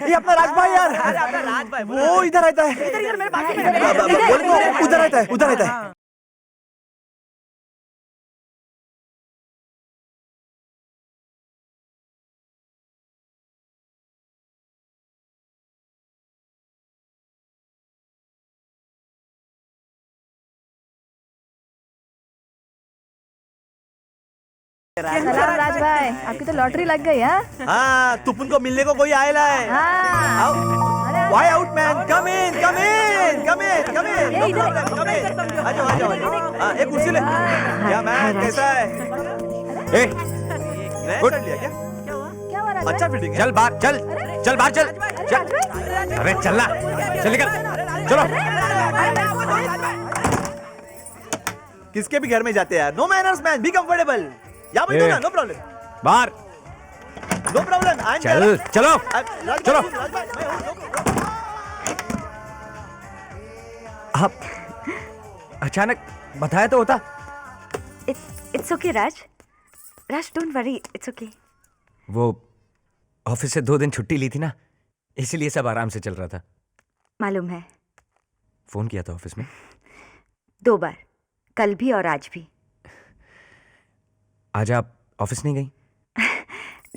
ये अपना राजभाई यार। वो इधर रहता है। बोले तो उधर रहता है, उधर रहता है। सलाम राज भाई, आपकी तो लॉटरी लग गई है। हाँ, तुपुन को मिलने को कोई आएला है। आओ, why out man? Come in, come in, come in, come in. No problem, come in. आ जाओ, आ जाओ। हाँ, एक कुर्सी ले। क्या मैन, कैसा है? ए, नया गुड। शर्ट लिया क्या? क्या हुआ राज भाई? अच्छा फिटिंग है। चल बाहर, चल बाहर चल। अरे चलना, चल निकल, चलो। किसके भी घर में जाते हैं यार? No manners man, be comfortable. यहाँ बैठो ना, no problem. बाहर No problem. चल, चलो चलो। आप अचानक बताया तो होता। It's okay Raj, Raj don't worry, it's okay. वो ऑफिस से 2 दिन छुट्टी ली थी ना, इसीलिए सब आराम से चल रहा था। मालूम है, फोन किया था ऑफिस में 2 बार, कल भी और आज भी। आज आप ऑफिस नहीं गई?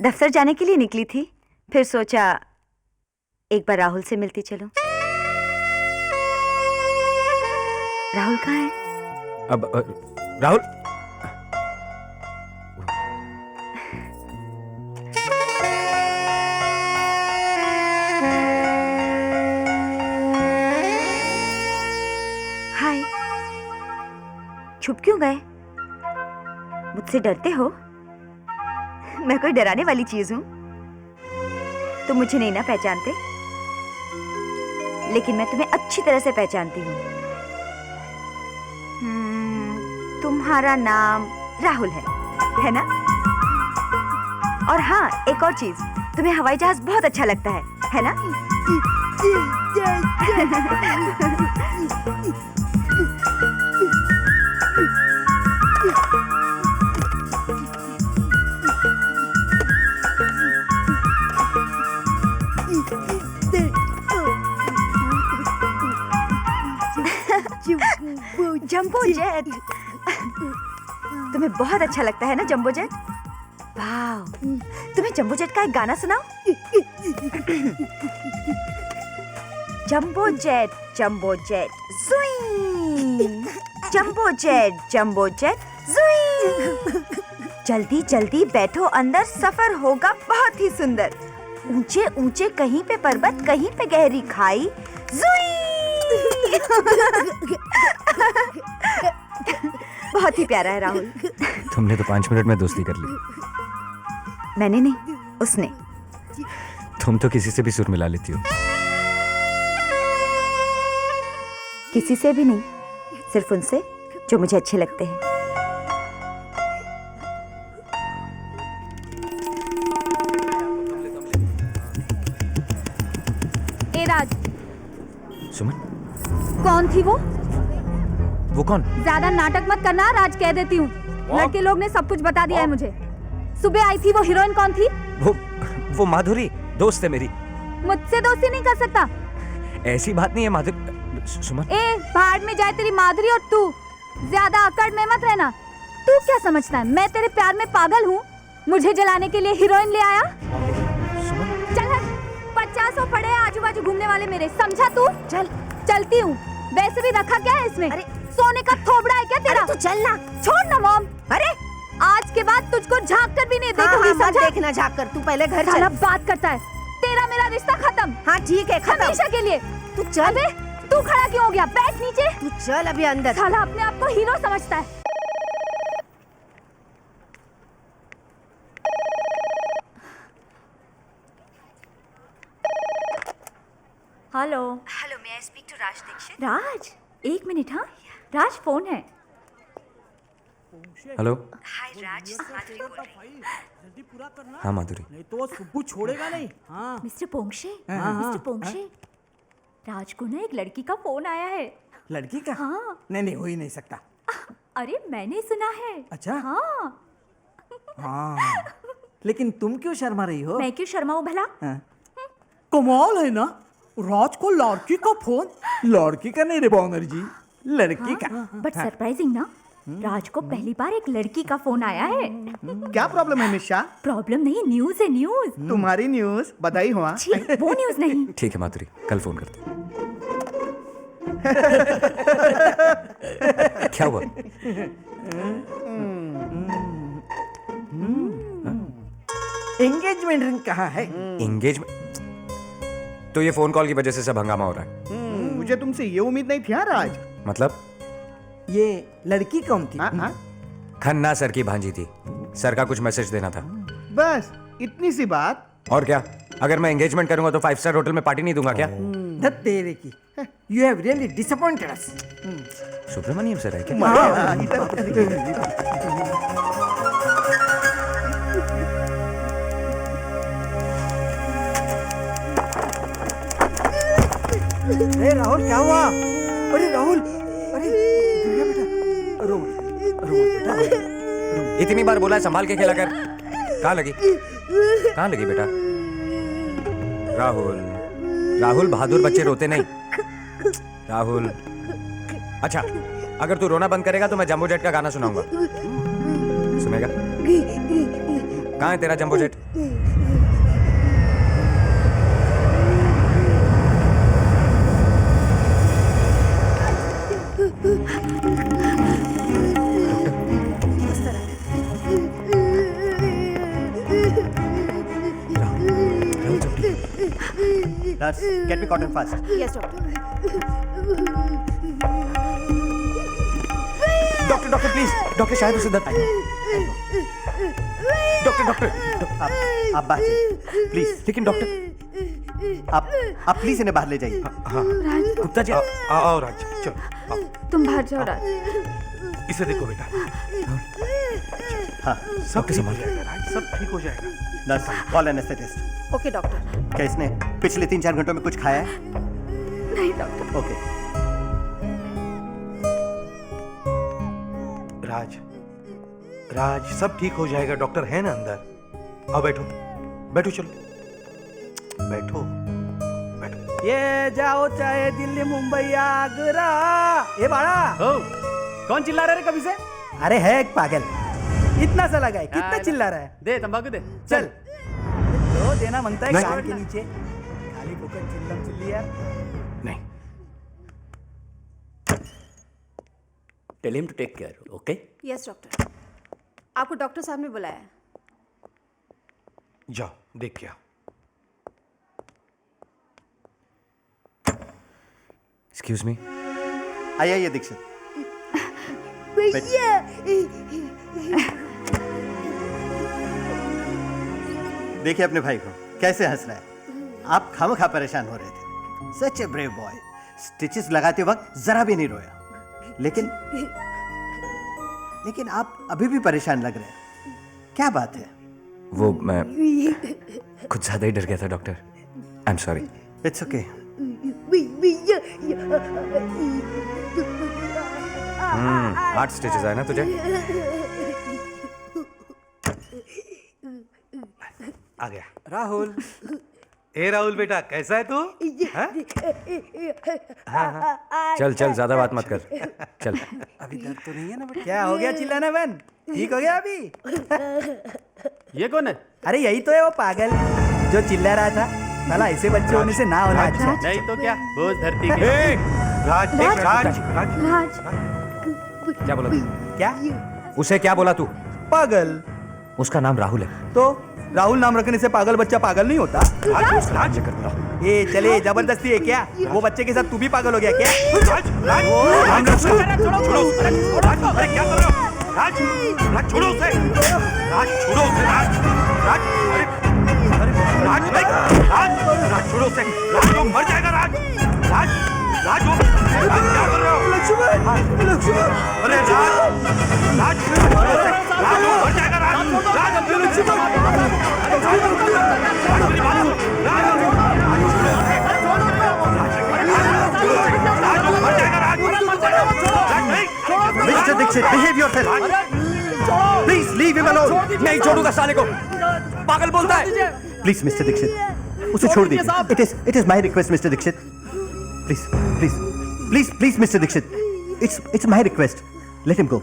दफ्तर जाने के लिए निकली थी, फिर सोचा एक बार राहुल से मिलती चलो। राहुल कहाँ है? अब राहुल हाय, छुप क्यों गए? मुझसे डरते हो? मैं कोई डराने वाली चीज हूं? तुम मुझे नहीं ना पहचानते, लेकिन मैं तुम्हें अच्छी तरह से पहचानती हूँ। तुम्हारा नाम राहुल है ना? और हाँ, एक और चीज, तुम्हें हवाई जहाज बहुत अच्छा लगता है ना? जंबो जेट, तुम्हें बहुत अच्छा लगता है ना जंबो जेट? वाह, तुम्हें जंबो जेट का एक गाना सुनाओ। जंबो जेट, जंबो जेट, जुई, जंबो जेट, जुई। जल्दी जल्दी बैठो अंदर, सफर होगा बहुत ही सुंदर। ऊंचे ऊंचे कहीं पे पर्वत, कहीं पे गहरी खाई, जुई। बहुत ही प्यारा है राहुल। तुमने तो 5 मिनट में दोस्ती कर ली। मैंने नहीं, उसने। तुम तो किसी से भी सुर मिला लेती हो। किसी से भी नहीं, सिर्फ उनसे जो मुझे अच्छे लगते हैं। ए राज, सुमन, कौन थी वो? वो कौन? ज्यादा नाटक मत करना, राज कह देती हूँ। लड़के लोग ने सब कुछ बता दिया है मुझे। सुबह आई थी वो हीरोइन, कौन थी? वो माधुरी, दोस्त है मेरी। मुझसे दोस्ती नहीं कर सकता। ऐसी बात नहीं है माधुरी। सुमन, ए भाड़ में जाए तेरी माधुरी, और तू ज्यादा अकड़ में मत रहना। तू क्या समझता है मैं तेरे प्यार में पागल हूँ? मुझे जलाने के लिए हीरोइन ले आया? चल हट, 50 पड़े हैं आजू बाजू घूमने वाले मेरे, समझा तू? चल, चलती हूँ। वैसे भी रखा क्या है इसमें? अरे सोने का थोबड़ा है क्या तेरा? तू चल ना। छोड़ ना मॉम। अरे आज के बाद तुझको झांक कर भी नहीं हाँ, देखूंगी, हाँ, मत समझा? देखना झाँक कर, तू पहले घर साला चल। बात करता है। तेरा मेरा रिश्ता खत्म। हाँ ठीक है, खत्म। हमेशा के लिए। तू चल। अबे तू खड़ा क्यों हो गया? बैठ नीचे। तू चल अभी अंदर। साला अपने आप को हीरो समझता है। Hello hello, may I speak to Raj Dixit? Raj, 1 minute. हाँ राज, फोन है। हेलो। हाय राज, माधुरी बोल रही हूँ। हाँ माधुरी। नहीं तो वो सुब्बू छोड़ेगा नहीं। हाँ मिस्टर पोंक्षे, हाँ, मिस्टर पोंक्षे, राज को ना एक लड़की का फोन आया है। लड़की का? हाँ। नहीं हो ही नहीं सकता। अरे मैंने सुना है। अच्छा? हाँ। हाँ लेकिन तुम क्यों शर्मा रही हो? मैं क्यों शर्माऊं भला? कमाल है ना, राज को लड़की का फोन। लड़की का नहीं रे बाउंडर जी, लड़की का। बट सरप्राइजिंग ना, राज को पहली बार एक लड़की का फोन आया है। क्या प्रॉब्लम है मिश्रा? प्रॉब्लम नहीं, न्यूज है न्यूज। तुम्हारी न्यूज बधाई हुआ। छी, वो न्यूज नहीं। ठीक है माधुरी, कल फोन करते हैं। क्या हुआ? एंगेजमेंट रिंग कहाँ है? एंगेजमेंट? तो ये फोन कॉल की वजह से सब हंगामा हो रहा है। मुझे तुमसे ये उम्मीद नहीं थी यार राज। मतलब? ये लड़की कौन थी? खन्ना सर की भांजी थी। सर का कुछ मैसेज देना था। बस इतनी सी बात। और क्या, अगर मैं एंगेजमेंट करूंगा तो 5 स्टार होटल में पार्टी नहीं दूंगा क्या? धत तेरे की, you have really disappointed us. Subramaniam sir है क्या? अरे राहुल क्या हुआ? अरे राहुल, अरे दुर्गा बेटा, रो बेटा। इतनी बार बोला है संभाल के खेला कर। कहाँ लगी? कहाँ लगी बेटा? राहुल, राहुल बहादुर बच्चे रोते नहीं। राहुल, अच्छा अगर तू रोना बंद करेगा तो मैं जंबो जेट का गाना सुनाऊंगा। सुनेगा? कहाँ है तेरा jumbo jet? Nurse, get me cotton fast. Yes, doctor. Doctor doctor please, doctor शायद उसे दर्द डॉक्टर डॉक्टर आप बाहर जाइए प्लीज। लेकिन डॉक्टर आप प्लीज इन्हें बाहर ले जाइए। हाँ गुप्ता जी आओ राज, चलो आओ। तुम बाहर जाओ राज। इसे देखो बेटा। हाँ सब संभाल जाएगा राज, सब ठीक हो जाएगा। Nurse, call anaesthetist. Okay doctor. क्या इसने पिछले 3-4 घंटों में कुछ खाया है? नहीं डॉक्टर। ओके। राज, राज सब ठीक हो जाएगा, डॉक्टर है ना अंदर। आओ बैठो, बैठो चलो, बैठो बैठो। ये जाओ चाहे दिल्ली मुंबई आगरा। ये बाड़ा कौन चिल्ला रहा है कभी से? अरे है एक पागल, इतना सा लगा है, कितना चिल्ला रहा है। दे तंबाकू दे। चल तो देना मांगता है नहीं। कान के नीचे, खाली फुकट चिल्लम चिल्ली यार। नहीं, tell him to take care, okay? Yes doctor. आपको डॉक्टर साहब ने बुलाया है। जाओ देख के आओ। Excuse me. आइए दीक्षित। देखिए अपने भाई को कैसे हंस रहा है। आप खामखा परेशान हो रहे थे। सच ए ब्रेव बॉय। स्टिचेस लगाते वक्त जरा भी नहीं रोया। लेकिन आप अभी भी परेशान लग रहे हैं। क्या बात है? वो मैं कुछ ज्यादा ही डर गया था doctor. I am sorry. It's okay. 8 stitches आए ना तुझे? आ गया। राहुल, ए राहुल बेटा, कैसा है तू? चल चल, ज्यादा बात मत कर। चल। अभी दर्द तो नहीं है ना बेटा? क्या हो गया चिल्लाना बंद? ठीक हो गया अभी? ये कौन है? अरे यही तो है वो पागल जो चिल्ला रहा था। साला ऐसे बच्चे होने से ना होना अच्छा। नहीं तो क्या, बोझ धरती के। राज, राज, राज, राज, क्या बोला तू? क्या? उसे क्या बोला तू? पागल? उसका नाम राहुल है। तो राहुल नाम रखने से पागल बच्चा पागल नहीं होता? राज्य कर रहा। ये चले जबरदस्ती है क्या? वो बच्चे के साथ तू भी पागल हो गया क्या? अरे क्या कर रहे हो? राज, राज छोड़ो उसे। राज छोड़ो उसे। राज, राज, अरे, अरे, राज भाई, राज, राज छोड़ो उसे। राज वो मर जाएगा। राज, राज, राज वो, राज क्या कर रहे हो? लक्ष्मण, लक्ष्मण, अरे राज, राज छोड़ो उसे। राज वो मर जाएगा। राज, राज, लक्ष्मण, राज मेरी बात सुनो। राज, राज छोड़ो उसे। राज वो मर जाएगा। राज, राज नहीं। Mr. Dixit, behave yourself. Please leave him alone. नहीं छोड़ूंगा साले को। पागल बोलता है। Please, Mr. Dixit, उसे छोड़ दीजिए. It is my request, Mr. Dixit. Please, please, please, please, Mr. Dixit. It's my request. Let him go.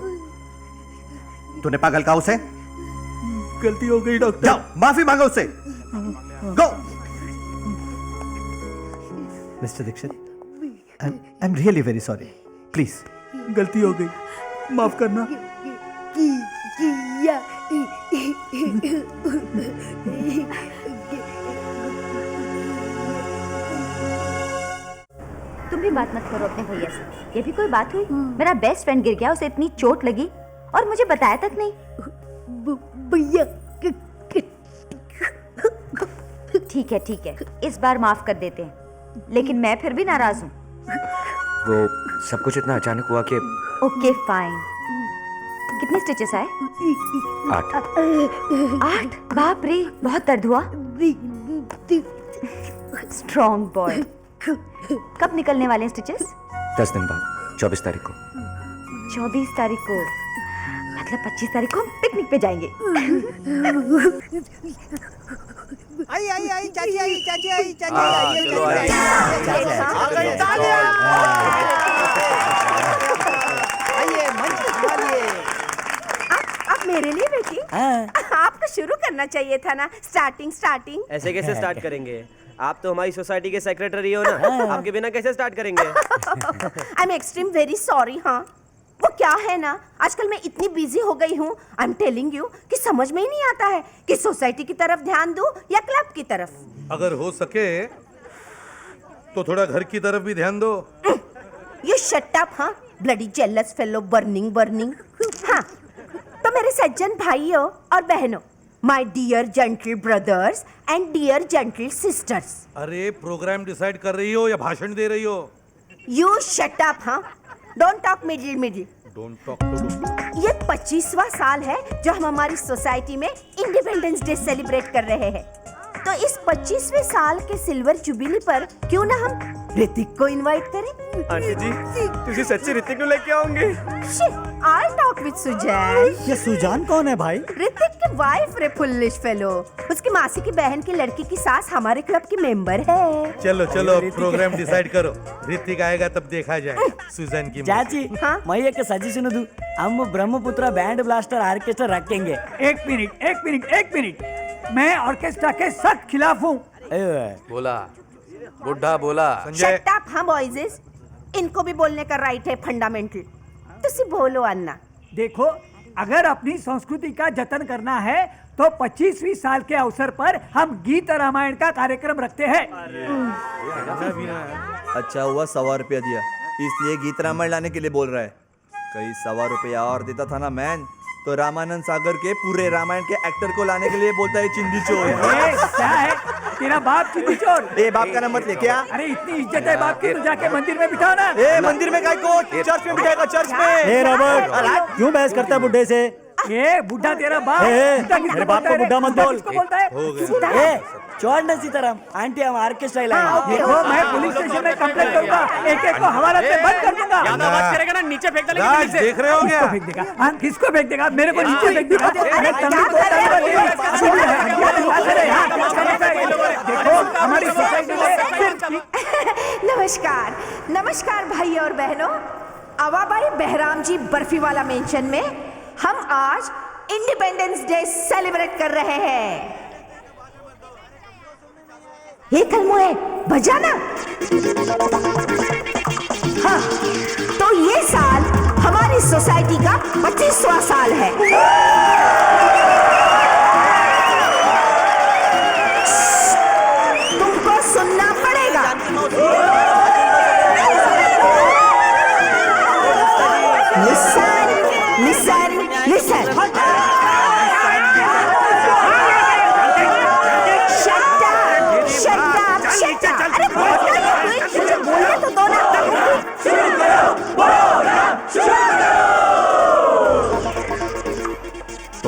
तूने पागल कहा उसे? गलती हो गई डॉक्टर। जाओ, माफी मांगो उससे. Go. Mr. Dixit, I'm really very sorry. Please. गलती हो गई, माफ करना। तुम भी बात मत करो अपने भैया से। ये भी कोई बात हुई? मेरा बेस्ट फ्रेंड गिर गया, उसे इतनी चोट लगी और मुझे बताया तक नहीं। भैया ठीक है, इस बार माफ कर देते हैं, लेकिन मैं फिर भी नाराज हूँ। वो सब कुछ इतना अचानक हुआ कि ओके फाइन। कितने स्टिचेस आए? 8। बाप रे, बहुत दर्द हुआ। Strong boy. कब निकलने वाले हैं स्टिचेस? 10 दिन बाद, 24 तारीख को। 24 तारीख को मतलब 25 तारीख को हम पिकनिक पे जाएंगे। आई चाची आई। अब मेरे लिए बेटी आपको शुरू करना चाहिए था ना। स्टार्टिंग ऐसे कैसे स्टार्ट करेंगे? आप तो हमारी सोसाइटी के सेक्रेटरी हो ना, आपके बिना कैसे स्टार्ट करेंगे? I am extreme very sorry. हाँ, वो क्या है ना, आजकल मैं इतनी बिजी हो गई हूँ, आई एम टेलिंग यू, कि समझ में ही नहीं आता है कि सोसाइटी की तरफ ध्यान दूं या क्लब की तरफ। अगर हो सके तो थोड़ा घर की तरफ भी ध्यान दो। You shut up. हाँ, ब्लडी जेलस फेलो, बर्निंग। हाँ, तो मेरे सज्जन भाइयों और बहनों, my dear gentle brothers and dear gentle sisters. अरे प्रोग्राम डिसाइड कर रही हो या भाषण दे रही हो? You shut up. हाँ, don't talk middle. Don't talk to. ये 25वां साल है जो हम हमारी सोसाइटी में इंडिपेंडेंस डे सेलिब्रेट कर रहे हैं। तो इस 25वें साल के सिल्वर जुबिली पर क्यों ना हम ऋतिक को इनवाइट करें? आंटी जी, तुझे सच्ची ऋतिक को लेके आओगे? I talk with Sussanne. ये सुजान कौन है भाई? ऋतिक की वाइफ रे, फुलिश फेलो। उसकी मासी की बहन की लड़की की सास हमारे क्लब की मेंबर है। चलो प्रोग्राम डिसाइड करो। ऋतिक आएगा तब देखा जाए सुजान की। चाची, मैं एक सजेशन दूं, हम ब्रह्मपुत्र बैंड ब्लास्टर ऑर्केस्ट्रा रखेंगे। एक मिनट, मैं ऑर्केस्ट्रा के सख्त खिलाफ हूँ। बोला बुढ़ा बोला। Shut up. हाँ बॉयज, इनको भी बोलने का राइट है, फंडामेंटल। तुसी बोलो अन्ना। देखो, अगर अपनी संस्कृति का जतन करना है तो 25वीं साल के अवसर पर हम गीत रामायण का कार्यक्रम रखते हैं। अच्छा हुआ 100 रुपया दिया, इसलिए गीत रामायण लाने के लिए बोल रहा है। कहीं 100 रुपया और देता था ना मैन, तो रामानंद सागर के पूरे रामायण के एक्टर को लाने के लिए बोलता है चिंदी चोर। क्या है तेरा बाप चिंदी चोर? ए बाप का नाम मत ले। क्या? अरे इतनी इज्जत है बाप की तो जाके मंदिर में बिठाओ ना। ए मंदिर में काय को? चर्च में बिठाएगा, चर्च में। ए रॉबर्ट, क्यों बहस करता है बुड्ढे से? ये बुढ़ा तेरा बाप। मेरे बाप को बुड्ढा मत बोल। बोलता है छोड़ ना सीताराम, आंटी हम ऑर्केस्ट्रा लाएंगे। देखो, मैं पुलिस स्टेशन में कंप्लेंट करूंगा, एक को हवाला से बंद कर दूंगा। ज्यादा आवाज करेगा ना नीचे फेंक देगा। देख रहे हो क्या? फेंक देगा। हाँ, किसको फेंक देगा? मेरे को नीचे फेंक देगा। देखो हमारी सोसाइटी में। नमस्कार भाई और बहनों, आवाबाई बहराम जी बर्फी वाला मेंशन में हम आज इंडिपेंडेंस डे सेलिब्रेट कर रहे हैं। ये कलमोए बजाना। हाँ, तो ये साल हमारी सोसाइटी का 25वां साल है।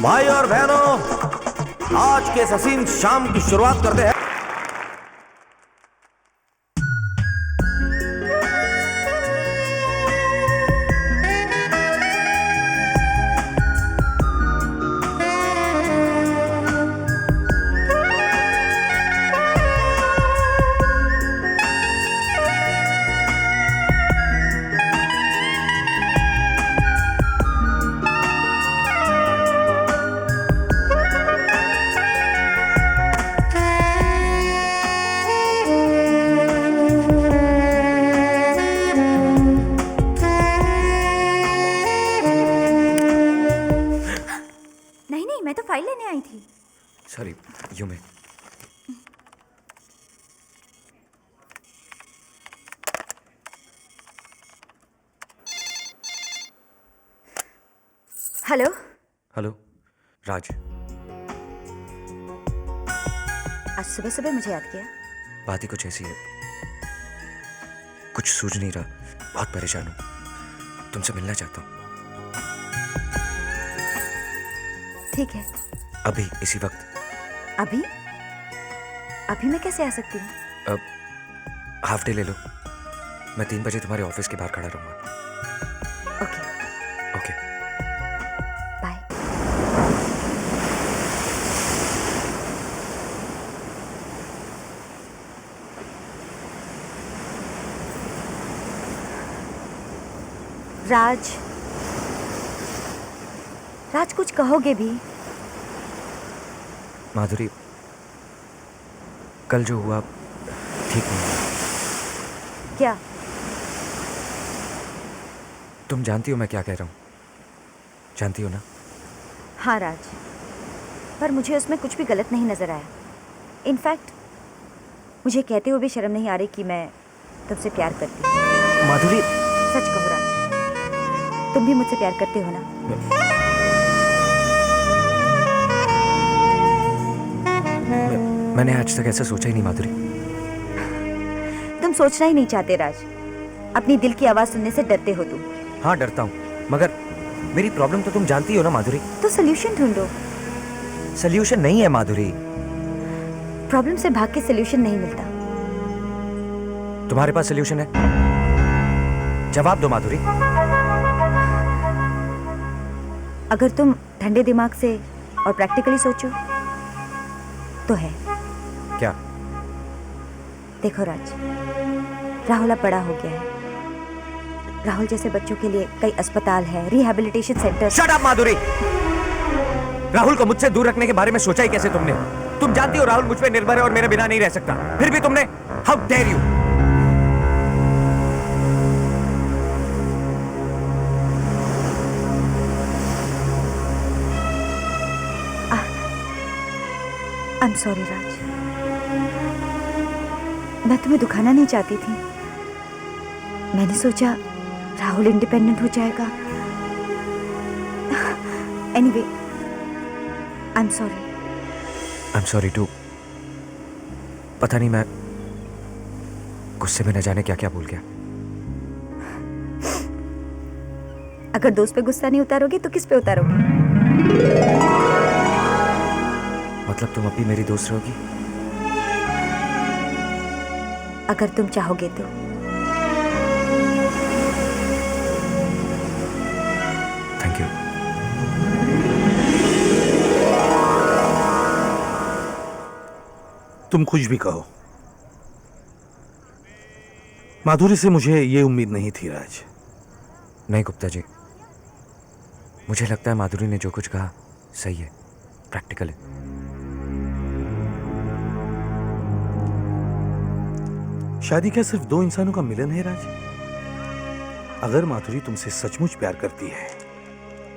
भाई और बहनों, आज के इस हसीन शाम की शुरुआत करते हैं। सॉरी, यू में। हेलो। हेलो राज। आज सुबह सुबह मुझे याद किया? बात ही कुछ ऐसी है, कुछ सूझ नहीं रहा, बहुत परेशान हूं, तुमसे मिलना चाहता हूं। ठीक है। अभी इसी वक्त? अभी? अभी मैं कैसे आ सकती हूँ? हाफ डे ले लो, मैं 3 बजे तुम्हारे ऑफिस के बाहर खड़ा रहूंगा। Okay. Okay, bye. Raj, Raj कुछ कहोगे भी? माधुरी, कल जो हुआ ठीक नहीं हुआ। क्या? तुम जानती हो मैं क्या कह रहा हूँ, जानती हो ना? हाँ राज, पर मुझे उसमें कुछ भी गलत नहीं नजर आया। इनफैक्ट मुझे कहते हुए भी शर्म नहीं आ रही कि मैं तुमसे प्यार करती हूँ। माधुरी, सच कहो राज, तुम भी मुझसे प्यार करते हो ना? मैंने आज तक ऐसा सोचा ही नहीं माधुरी। तुम सोचना ही नहीं चाहते राज, अपनी दिल की आवाज सुनने से डरते हो तुम। हाँ डरता हूँ, मगर मेरी प्रॉब्लम तो तुम जानती हो ना माधुरी। तो सोल्यूशन ढूंढो। सोल्यूशन नहीं है माधुरी। प्रॉब्लम से भाग के सोल्यूशन नहीं मिलता। तुम्हारे पास सोल्यूशन है? जवाब दो माधुरी। अगर तुम ठंडे दिमाग से और प्रैक्टिकली सोचो तो है। क्या? देखो राज, राहुल अब बड़ा हो गया है। राहुल जैसे बच्चों के लिए कई अस्पताल है, रिहैबिलिटेशन सेंटर। शट अप माधुरी। राहुल को मुझसे दूर रखने के बारे में सोचा ही कैसे तुमने? तुम जानती हो राहुल मुझ पे निर्भर है और मेरे बिना नहीं रह सकता, फिर भी तुमने, how dare you. I am sorry Raj, मैं तुम्हें दुखाना नहीं चाहती थी। मैंने सोचा राहुल इंडिपेंडेंट हो जाएगा। Anyway, I am sorry. I am sorry too. पता नहीं मैं गुस्से में न जाने क्या क्या भूल गया। अगर दोस्त पे गुस्सा नहीं उतारोगे तो किस पे उतारोगे? मतलब तुम अभी मेरी दोस्त रहोगी? अगर तुम चाहोगे तो। Thank you. तुम कुछ भी कहो, माधुरी से मुझे ये उम्मीद नहीं थी राज। नहीं गुप्ता जी, मुझे लगता है माधुरी ने जो कुछ कहा सही है, प्रैक्टिकल है। शादी क्या सिर्फ 2 इंसानों का मिलन है राज? अगर माधुरी तुमसे सचमुच प्यार करती है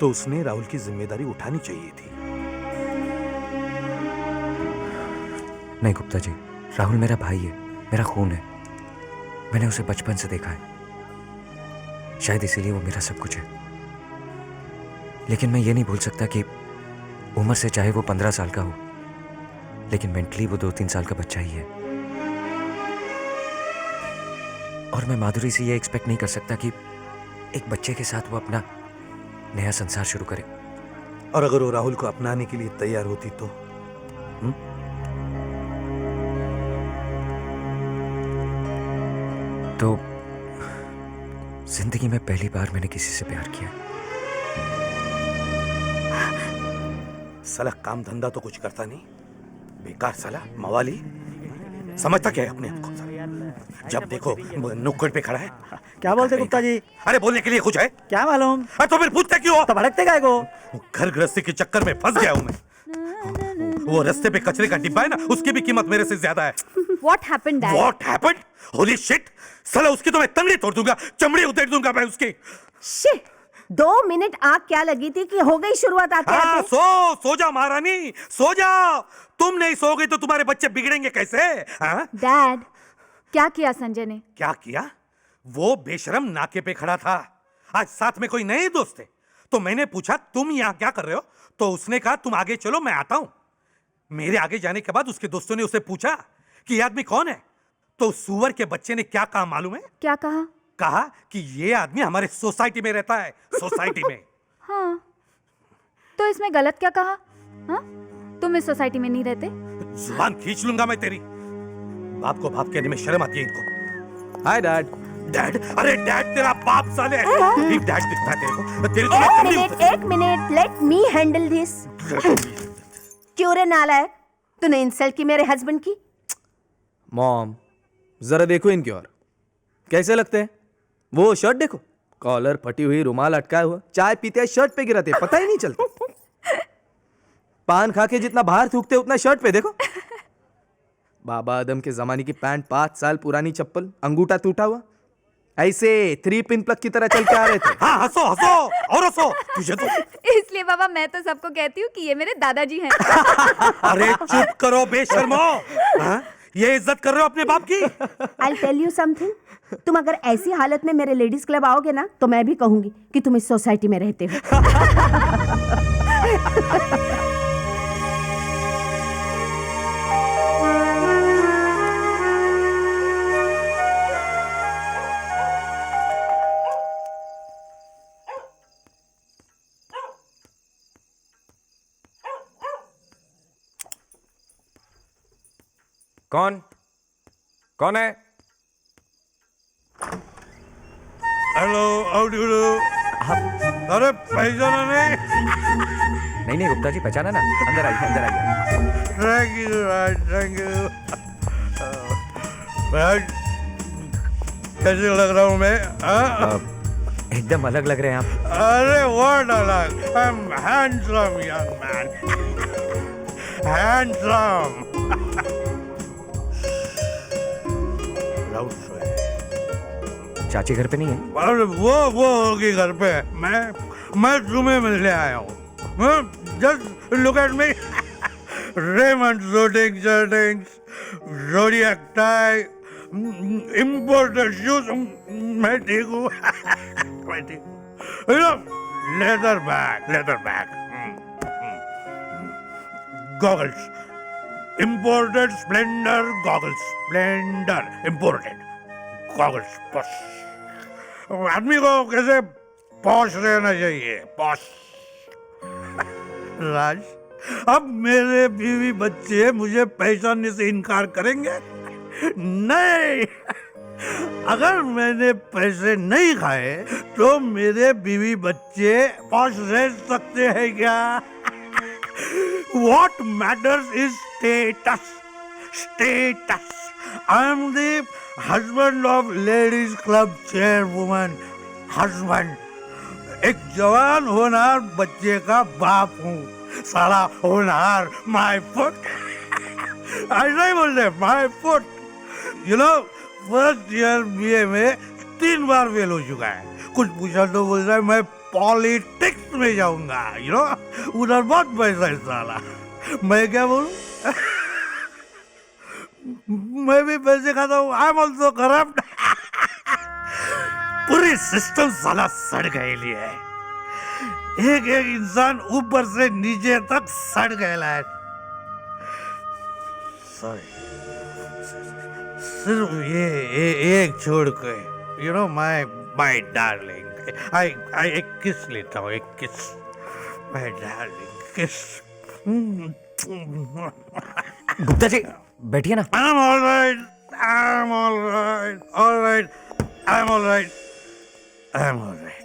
तो उसने राहुल की जिम्मेदारी उठानी चाहिए थी। नहीं गुप्ता जी, राहुल मेरा भाई है, मेरा खून है। मैंने उसे बचपन से देखा है, शायद इसीलिए वो मेरा सब कुछ है। लेकिन मैं ये नहीं भूल सकता कि उम्र से चाहे वो 15 साल का हो, लेकिन मेंटली वो 2-3 साल का बच्चा ही है। और मैं माधुरी से ये एक्सपेक्ट नहीं कर सकता कि एक बच्चे के साथ वो अपना नया संसार शुरू करे। और अगर वो राहुल को अपनाने के लिए तैयार होती तो? तो जिंदगी में पहली बार मैंने किसी से प्यार किया। साला काम धंधा तो कुछ करता नहीं, बेकार साला मवाली। समझता क्या है अपने आप को? जब देखो नुक्कड़ पे खड़ा है। क्या बोलते गुप्ता जी? अरे बोलने के लिए कुछ है? क्या मालूम? तो फिर पूछते क्यों? तो भड़कते काय को? घर गृहस्थी के चक्कर में फंस गया हूं मैं। वो रास्ते पे कचरे का डिब्बा है ना, उसकी भी कीमत मेरे से ज्यादा है। What happened, Dad? What happened? Holy shit! साला उसकी तो मैं तंगड़ी तोड़ दूंगा, चमड़ी उधेड़ दूंगा मैं उसकी। शिट! 2 मिनट आग क्या लगी थी कि हो गई शुरुआत आते हाँ, आते? सो जा महारानी, सो जाओ। तुम नहीं सोओगे तो तुम्हारे बच्चे बिगड़ेंगे कैसे? हाँ? Dad, क्या किया संजय ने? क्या किया? वो बेशरम नाके पे खड़ा था। आज साथ में कोई नए दोस्त थे, तो मैंने पूछा तुम यहाँ क्या कर रहे हो? तो उसने कहा तुम आगे चलो, मैं आता हूं। मेरे आगे जाने के बाद उसके दोस्तों ने उसे पूछा कि ये आदमी कौन है? तो सुअर के बच्चे ने क्या कहा मालूम है? क्या कहा? कहा कि ये आदमी हमारे सोसाइटी में रहता है, सोसाइटी में। हाँ, तो इसमें गलत क्या कहा? हाँ? तुम इस सोसाइटी में नहीं रहते? जुबान खींच लूंगा मैं तेरी। बाप को बाप कहने में शर्म आती है इनको। Hi dad. डैड? अरे डैड तेरा बाप साले। एक डैड दिखता है तेरे को? तेरी तो मैं कमली एक minute, let me handle this. क्यों रे नालायक, तूने इंसल्ट की मेरे हस्बैंड की? मॉम, जरा देखो इनकी ओर, कैसे लगते हैं? वो शर्ट देखो, कॉलर फटी हुई, रुमाल अटकाया हुआ, चाय पीते हैं शर्ट पे गिराते, पता ही नहीं चलता। पान खा के जितना बाहर थूकते उतना शर्ट पे देखो। बाबा आदम के जमाने की पैंट, 5 साल पुरानी चप्पल, अंगूठा टूटा हुआ, ऐसे 3 पिन प्लग की तरह चल के आ रहे थे। हाँ, हंसो हंसो और हंसो। तुझे तो इसलिए बाबा मैं तो सबको कहती हूँ कि ये मेरे दादाजी हैं। अरे चुप करो बेशर्मो। हाँ? ये इज्जत कर रहे हो अपने बाप की? I'll tell you something. तुम अगर ऐसी हालत में मेरे लेडीज क्लब आओगे ना, तो मैं भी कहूंगी कि तुम इस सोसाइटी में रहते हो। कौन है? Hello, how do do? अरे पहचाना नहीं? नहीं गुप्ता जी, पहचाना ना। अंदर आइए, अंदर आइए। Thank you, thank you. कैसे लग रहा हूँ मैं? एकदम अलग लग रहे हैं आप। अरे व्हाट अलग? I am handsome young man, handsome. चाची घर पे नहीं है? अरे वो होगी घर पे। मैं तुम्हें मिलने आया हूँ। Just look at me. Raymond shooting shirtings, zodiac tie, imported shoes. मैं ठीक हूँ, मैं ठीक हूँ। You know, leather bag, goggles, imported Splendor goggles, Splendor imported goggles. बस आदमी को कैसे पॉश रहना चाहिए, पॉश। राज, अब मेरे बीवी बच्चे मुझे पहचानने से इनकार करेंगे? नहीं। अगर मैंने पैसे नहीं खाए तो मेरे बीवी बच्चे पॉश रह सकते हैं क्या? What matters is status. Status. I am the husband of ladies club chairwoman. Husband. एक जवान होनहार बच्चे का बाप हूँ। साला होनहार, my foot. ऐसा ही बोलते, my foot. You know, first year BA में 3 बार फेल हो चुका है। कुछ पूछा तो बोल रहा है मैं पॉलिटिक्स में जाऊंगा। यू नो, उधर बहुत पैसा है साला। मैं क्या बोलूं? मैं भी पैसे खाता हूँ। I am also corrupt. पूरी सिस्टम साला सड़ गई है। एक एक इंसान ऊपर से नीचे तक सड़ गया है। सॉरी, सिर्फ ये एक छोड़ के, यू नो, माय डार्लिंग, आई एक किस लेता हूँ, एक किस। my darling, kiss. Gupta ji बैठिए ना। I'm all right. I'm all right. All right. I'm all right. I'm all right.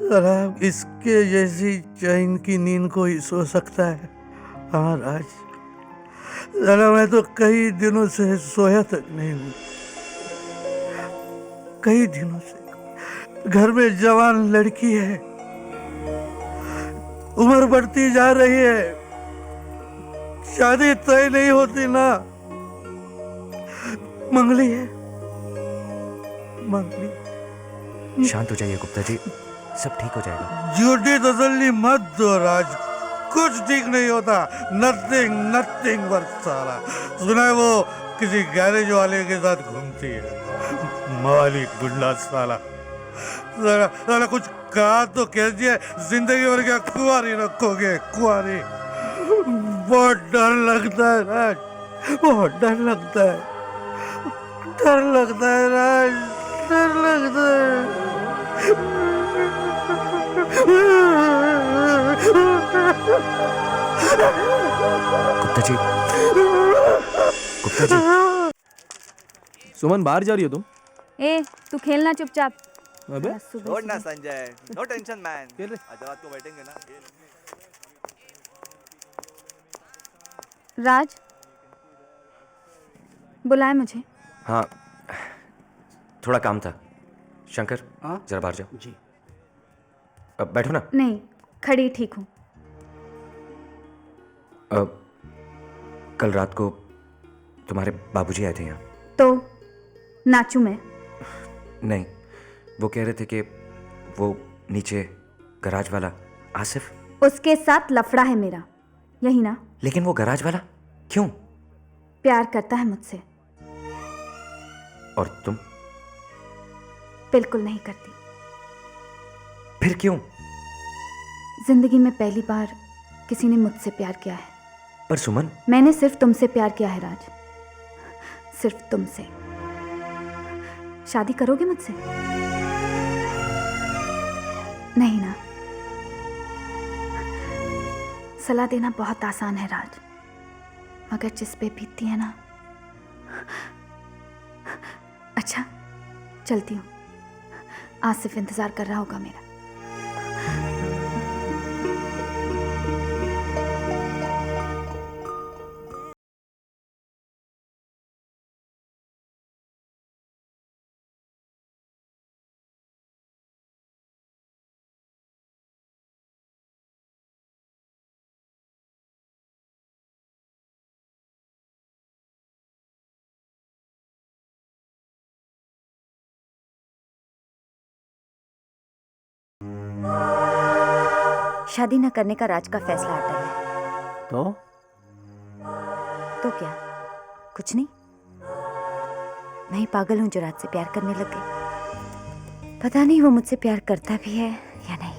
साला इसके जैसी चैन की नींद कोई सो सकता है? हाँ राज, साला मैं तो कई दिनों से सोया तक नहीं हूँ। कई दिनों से घर में जवान लड़की है, उम्र बढ़ती जा रही है, शादी तय नहीं होती ना। मंगली है, मंगली। शांत हो जाइए गुप्ता जी, सब ठीक हो जाएगा। झूठी तसल्ली मत दो राज, कुछ ठीक नहीं होता। नथिंग नथिंग वर्क साला। सुना है वो किसी गैरेज वाले के साथ घूमती है, मालिक गुंडा साला। साला साला कुछ कहा तो कह दिया, जिंदगी भर क्या कुंवारी रखोगे, कुंवारी। बहुत डर लगता है राज, बहुत डर लगता है, डर लगता है राज, डर लगता है। गुप्ता जी, गुप्ता जी। सुमन बाहर जा रही हो तुम? ए तू खेलना चुपचाप। अबे छोड़ ना संजय, नो टेंशन मैन। आज रात को बैठेंगे ना। राज बुलाए मुझे? हाँ थोड़ा काम था। शंकर जरा बाहर जाओ। जी। अब बैठो ना। नहीं, खड़ी ठीक हूँ। कल रात को तुम्हारे बाबूजी आए थे यहाँ। तो नाचू मैं? नहीं, वो कह रहे थे कि वो नीचे गराज वाला आसिफ, उसके साथ लफड़ा है मेरा, यही ना? लेकिन वो गराज वाला क्यों? प्यार करता है मुझसे। और तुम? बिल्कुल नहीं करती। फिर क्यों? जिंदगी में पहली बार किसी ने मुझसे प्यार किया है। पर सुमन, मैंने सिर्फ तुमसे प्यार किया है राज, सिर्फ तुमसे। शादी करोगे मुझसे? नहीं ना? सलाह देना बहुत आसान है राज, मगर जिस पे बीतती है ना। अच्छा चलती हूँ, आसिफ इंतजार कर रहा होगा मेरा। शादी न करने का राज का फैसला अटल है। तो क्या? कुछ नहीं, मैं ही पागल हूं जो राज से प्यार करने लग गई। पता नहीं वो मुझसे प्यार करता भी है या नहीं।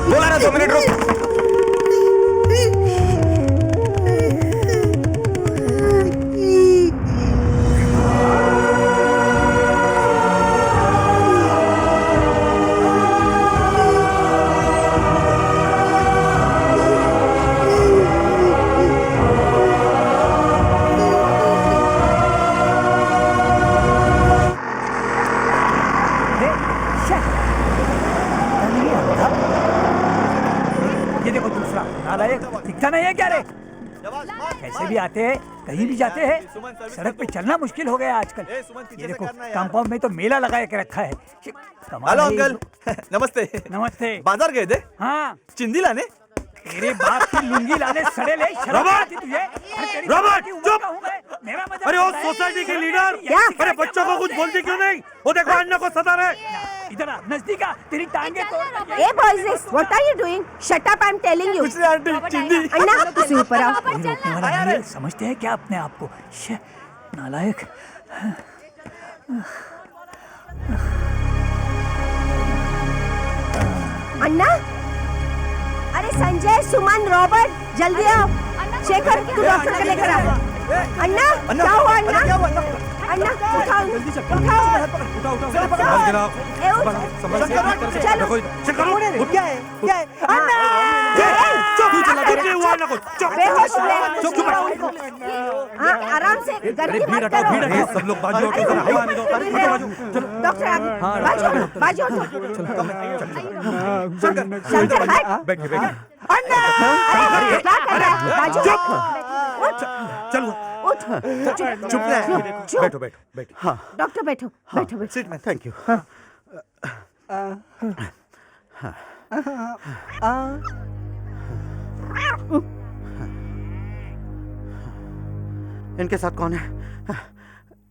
बोला ना 2 मिनट रुक। समझा नहीं है क्या रे? कैसे भी आते हैं, कहीं भी जाते हैं, सड़क पे चलना मुश्किल हो गया आजकल। ये देखो कंपाउंड में तो मेला लगा के रखा है। हेलो अंकल, नमस्ते। नमस्ते। बाजार गए थे? हाँ। चिंदी लाने? तेरे बाप की लुंगी लाने सड़े ले शर्म आती तुझे? रॉबर्ट चुप! अरे वो सोसाइटी के लीडर, अरे बच्चों को कुछ बोलती क्यों नहीं? वो देखो अन्ना को सता रहे। इधर आ, नजदीक आ, तेरी टांगे तोड़। Hey boys, what are you doing? Shut up, I'm telling you. कुछ नहीं आंटी, चिंदी। अन्ना, तुसी ऊपर आओ। रोकने वाला नहीं है, समझते हैं क्या अपने आप को? नालायक। अन्ना, अरे संजय, सुमन, रॉबर्ट, जल्दी आओ। शेखर, तू डॉक्टर को लेकर आओ। अन्ना, क्या हुआ अन्ना? अन्ना, उठाओ, उठाओ। चलो। क्या है? क्या है? अन्ना! बेहोश हुए। हाँ, आराम से, गर्मी मत करो। सब लोग बाजू हटो, हवा आने दो। डॉक्टर आगे, बाजू हटो। शंकर, हट। बैठिए। अन्ना! अरे, क्या कर रहा है? बाजू हट। उठ। चलो उठ। चुप बैठो बैठो बैठो। हाँ डॉक्टर बैठो, बैठो बैठो। सीट में, थैंक यू। इनके साथ कौन है?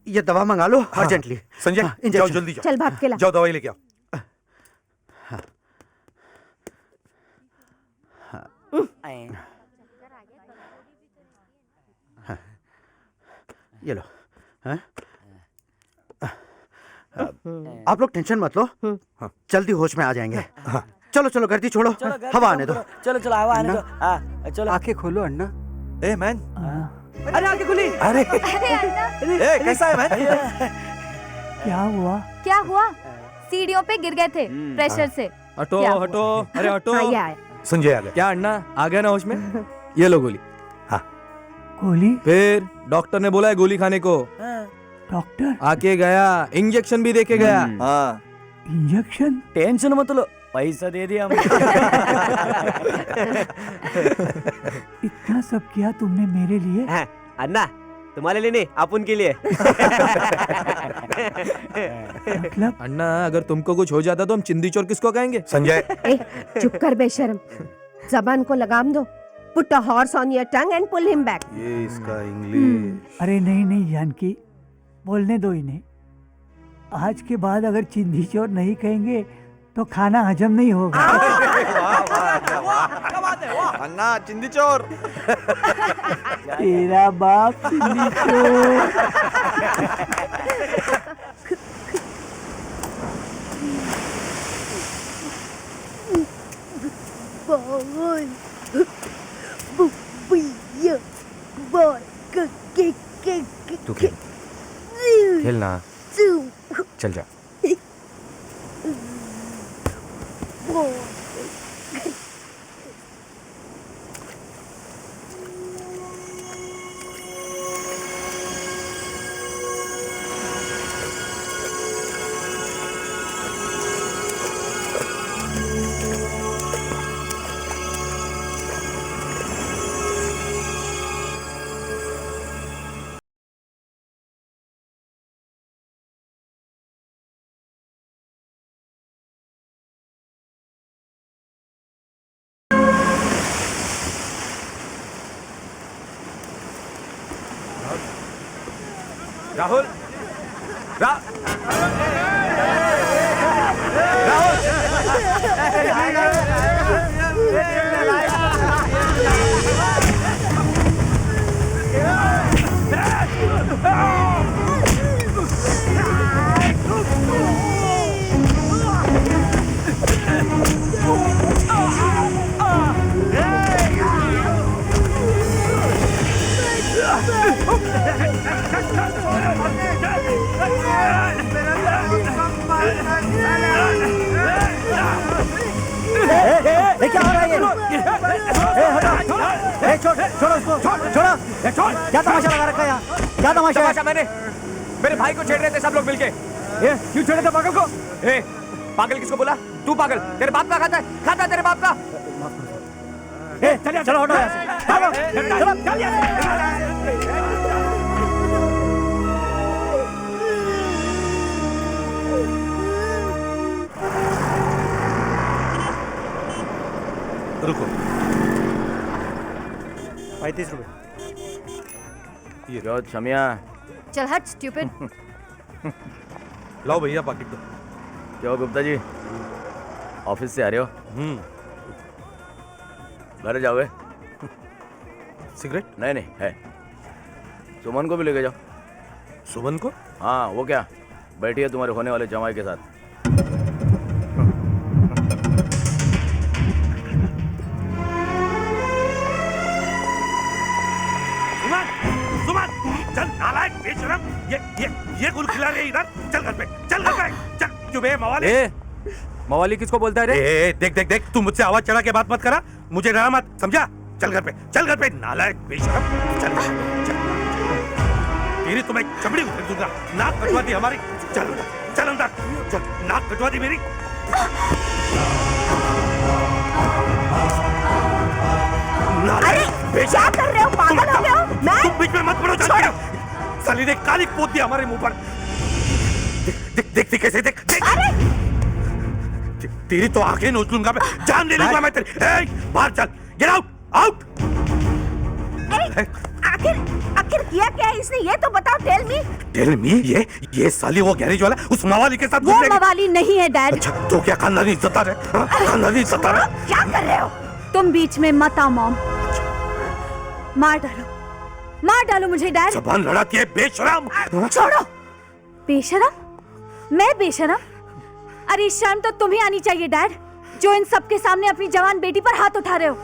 ये दवा मंगा लो अर्जेंटली। संजय जाओ जल्दी जाओ। चल भाग के ला। जाओ दवाई लेके आओ। ये लो। हैं? आप लोग टेंशन मत लो, जल्दी होश में आ जाएंगे। चलो चलो गर्दी छोड़ो, हवा आने दो। चलो चलो हवा आने दो। चलो आंखें खोलो अन्ना। ए मैन, अरे आंखें खुली। अरे ए कैसा है मैन? क्या हुआ? क्या हुआ? सीढ़ियों पे गिर गए थे प्रेशर से। हटो क्या हटो, अरे हटो। हाँ, ये आए। संजय आ गया। क्या अन्ना आ गया ना होश में? ये लो गोली। गोली? फिर डॉक्टर ने बोला है गोली खाने को। डॉक्टर आके गया, इंजेक्शन भी देके गया। हाँ। इंजेक्शन? टेंशन मत लो, पैसा दे दिया हमने। इतना सब किया तुमने मेरे लिए? हाँ, अन्ना तुम्हारे लिए नहीं, आप उनके लिए। मतलब? अन्ना अगर तुमको कुछ हो जाता तो हम चिंदी चोर किसको कहेंगे? संजय ए, चुप कर बेशरम। जबान को लगाम दो। Put a horse on your tongue and pull him back. ये इसका इंग्लिश। अरे नहीं नहीं जानकी, बोलने दो इन्हें। आज के बाद अगर चिंदी चोर नहीं कहेंगे तो खाना हजम नहीं होगा। अन्ना चिंदी चोर। तेरा बाप चिंदी चोर। तू खेल, खेलना। चल जा। राहुल क्या हो रहा है ये? छोड़ो उसको, छोड़ो। क्या तमाशा लगा रखा है यहाँ? क्या तमाशा है? मैंने मेरे भाई को छेड़ रहे थे सब लोग मिलके। क्यों छेड़े थे पागल को? पागल किसको बोला? तू पागल? तेरे बाप का खाता है तेरे बाप का। चलो हटो यहाँ से, चलो चलो चल यहाँ से। रुको, 35 रुपए। ये क्यों शमिया? चल हट स्टूपिड। लाओ भैया पाकिट दो। क्यों गुप्ता जी, ऑफिस से आ रहे हो? घर जाओगे? सिगरेट? नहीं नहीं है, सुमन को भी लेके जाओ। सुमन को? हाँ, वो क्या बैठी है तुम्हारे होने वाले जमाई के साथ। चल नालायक बेशरम, ये गुल खिला रहे इधर। चल घर पे, चल घर पे, चल। चुपे मवाली। मवाली किसको बोलता है रे? देख देख देख, तू मुझसे आवाज चढ़ा के बात मत करा, मुझे डरा मत, समझा? चल घर पे, चल घर पे, नालायक बेशरम। चल चल, तेरी तो मैं चमड़ी उतर दूंगा। नाक कटवा दी हमारी। चल अंदर, चल अंदर, चल। नाक कटवा दी मेरी। अरे क्या कर रहे हो, पागल हो गए हो? मैं तुम बीच में मत पड़ो, चल। साली ने काली पोत दी हमारे मुंह पर। देख देख देख कैसे, देख देख। तेरी तो आंखें नोच लूंगा मैं, जान ले लूंगा मैं तेरी। बाहर चल, गेट आउट, आउट। आखिर किया क्या है इसने, ये तो बताओ। टेल मी, ये साली वो गैरेज वाला उस मवाली के साथ वो मवाली नहीं है डैड। अच्छा, तो क्या खानदानी इज्जतदार है? खानदानी इज्जतदार है? क्या कर रहे हो तुम? बीच में मत आओ मॉम। मार डालो मुझे डैड। जबान लड़ाती है बेशरम। छोड़ो। बेशरम? मैं बेशरम? अरे शर्म तो तुम्हें आनी चाहिए डैड, जो इन सबके सामने अपनी जवान बेटी पर हाथ उठा रहे हो।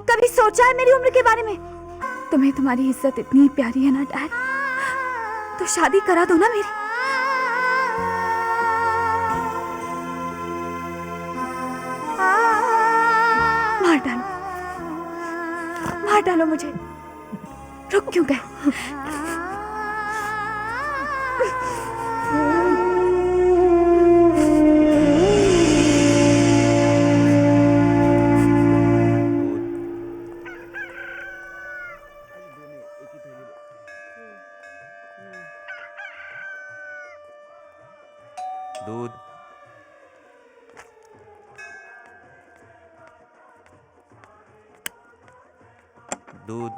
कभी सोचा है मेरी उम्र के बारे में? तुम्हें तुम्हारी इज्जत इतनी प्यारी है ना डैड, तो शादी करा दो ना मेरी। मार डालो मुझे। रुक क्यों गए? दूध। दूध।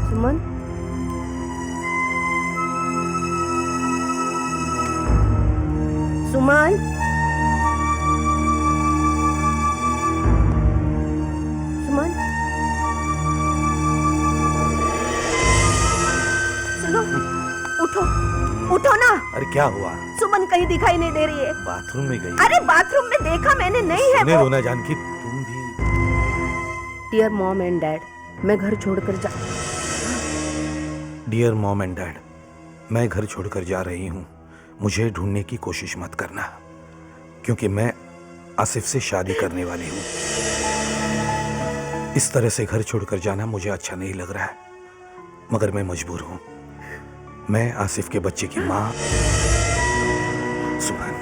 सुमन? सुमन? सुमन? सुनो, उठो, उठो ना। अरे क्या हुआ? सुमन कहीं दिखाई नहीं दे रही है। बाथरूम में गई। अरे बाथरूम में देखा मैंने, नहीं है वो। रोना जानकी, तुम भी। डियर मॉम एंड डैड, मैं घर छोड़कर जा। डियर मॉम एंड डैड, मैं घर छोड़कर जा रही हूँ। मुझे ढूंढने की कोशिश मत करना, क्योंकि मैं आसिफ से शादी करने वाली हूँ। इस तरह से घर छोड़कर जाना मुझे अच्छा नहीं लग रहा है, मगर मैं मजबूर हूँ। मैं आसिफ के बच्चे की माँ सुमन।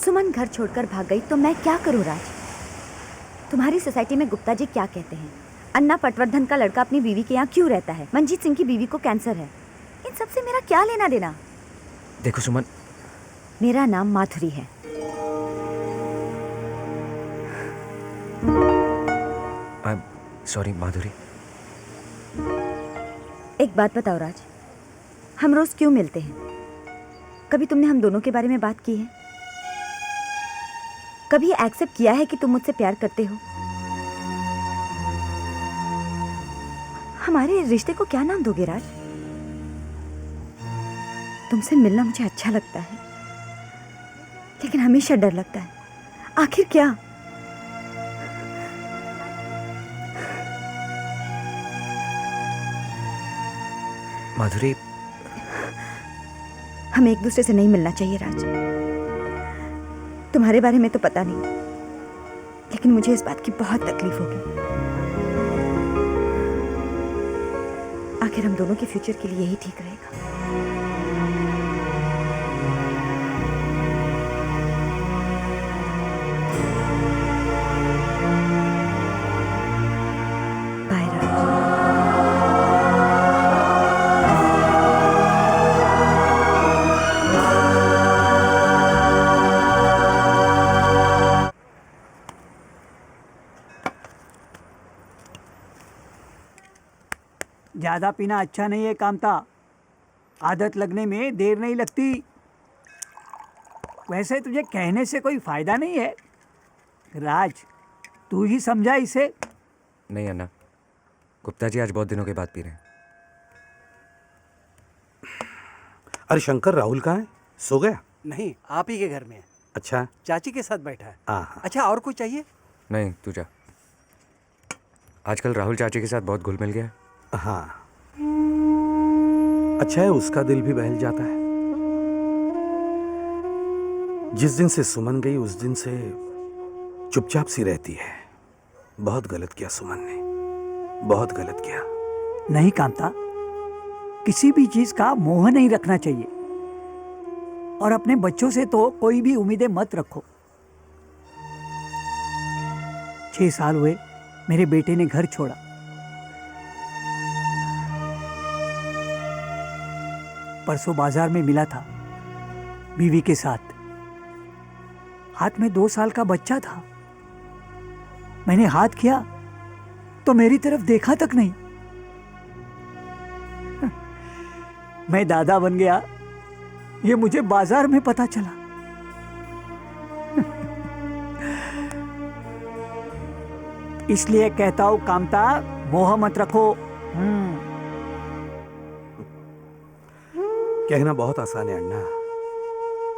सुमन घर छोड़कर भाग गई तो मैं क्या करूं राज? तुम्हारी सोसाइटी में गुप्ता जी क्या कहते हैं? अन्ना पटवर्धन का लड़का अपनी बीवी के यहाँ क्यों रहता है? मंजीत सिंह की बीवी को कैंसर है। इन सब से मेरा क्या लेना देना? देखो सुमन, मेरा नाम माधुरी है। सॉरी माधुरी। एक बात बताओ राज, हम रोज क्यों मिलते हैं? कभी तुमने हम दोनों के बारे में बात की है? कभी एक्सेप्ट किया है कि तुम मुझसे प्यार करते हो? हमारे रिश्ते को क्या नाम दोगे राज? तुमसे मिलना मुझे अच्छा लगता है, लेकिन हमेशा डर लगता है। आखिर क्या? माधुरी, हमें एक दूसरे से नहीं मिलना चाहिए राज। तुम्हारे बारे में तो पता नहीं, लेकिन मुझे इस बात की बहुत तकलीफ होगी। आखिर हम दोनों के फ्यूचर के लिए यही ठीक रहेगा। बाय राज। ज्यादा पीना अच्छा नहीं है कामता, आदत लगने में देर नहीं लगती। वैसे तुझे कहने से कोई फायदा नहीं है राज, तू ही समझा इसे। नहीं अन्ना, गुप्ता जी आज बहुत दिनों के बाद पी रहे हैं। अरे शंकर, राहुल कहाँ है? सो गया? नहीं, आप ही के घर में है। अच्छा, चाची के साथ बैठा है। हाँ। अच्छा, और कुछ चाहिए? नहीं, तू जा। आजकल राहुल चाची के साथ बहुत घुल मिल गया है। हाँ, अच्छा है, उसका दिल भी बहल जाता है। जिस दिन से सुमन गई उस दिन से चुपचाप सी रहती है। बहुत गलत किया सुमन ने, बहुत गलत किया। नहीं कामता, किसी भी चीज का मोह नहीं रखना चाहिए, और अपने बच्चों से तो कोई भी उम्मीदें मत रखो। 6 साल हुए मेरे बेटे ने घर छोड़ा। परसों बाजार में मिला था बीवी के साथ, हाथ में 2 साल का बच्चा था। मैंने हाथ किया तो मेरी तरफ देखा तक नहीं। मैं दादा बन गया, ये मुझे बाजार में पता चला। इसलिए कहता हूं कामता, मोह मत रखो। कहना बहुत आसान है अन्ना,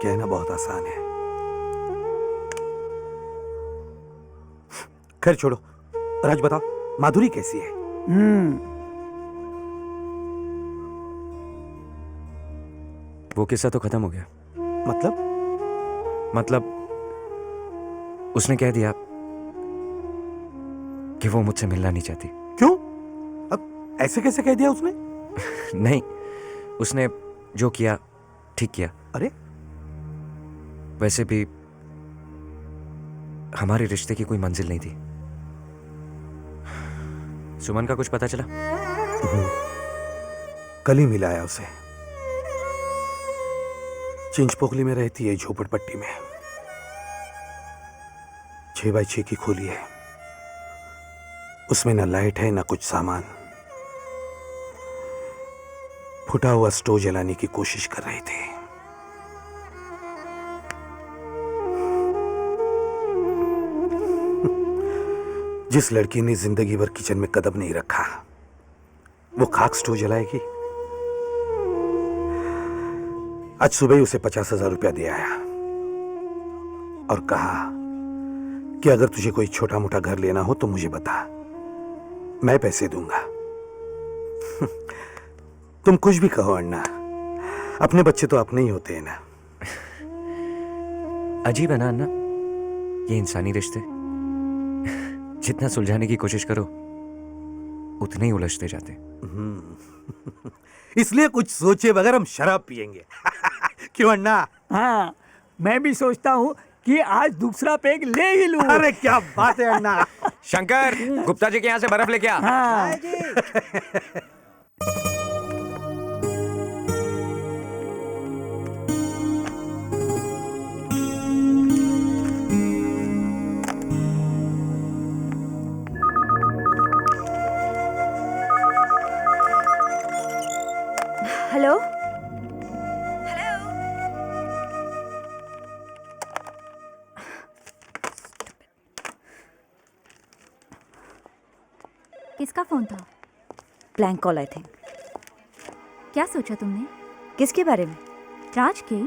कहना बहुत आसान है। खैर छोड़ो, राज बताओ, माधुरी कैसी है? वो किस्सा तो खत्म हो गया। मतलब उसने कह दिया कि वो मुझसे मिलना नहीं चाहती। क्यों? अब ऐसे कैसे कह दिया उसने? नहीं, उसने जो किया ठीक किया। अरे वैसे भी हमारे रिश्ते की कोई मंजिल नहीं थी। सुमन का कुछ पता चला? कल ही मिलाया उसे। चिंचपोकली में रहती है, झोपड़पट्टी में। 6x6 की खोली है, उसमें न लाइट है न कुछ सामान। फुटा हुआ स्टोव जलाने की कोशिश कर रही थी। जिस लड़की ने जिंदगी भर किचन में कदम नहीं रखा, वो खाक स्टोव जलाएगी? आज सुबह ही उसे 50,000 रुपया दे आया और कहा कि अगर तुझे कोई छोटा मोटा घर लेना हो तो मुझे बता, मैं पैसे दूंगा। तुम कुछ भी कहो अन्ना, अपने बच्चे तो अपने ही होते हैं ना। अजीब है ना अन्ना, ये इंसानी रिश्ते। जितना सुलझाने की कोशिश करो उतने ही उलझते जाते। इसलिए कुछ सोचे बगैर हम शराब पिएंगे। क्यों अन्ना? हाँ, मैं भी सोचता हूँ कि आज दूसरा पेग ले ही लूं। अरे क्या बात है अन्ना। शंकर, गुप्ता जी के यहाँ से बर्फ लेके आ। हाँ। हेलो, किसका फोन था? Blank call I think. क्या सोचा तुमने? किसके बारे में? राज के?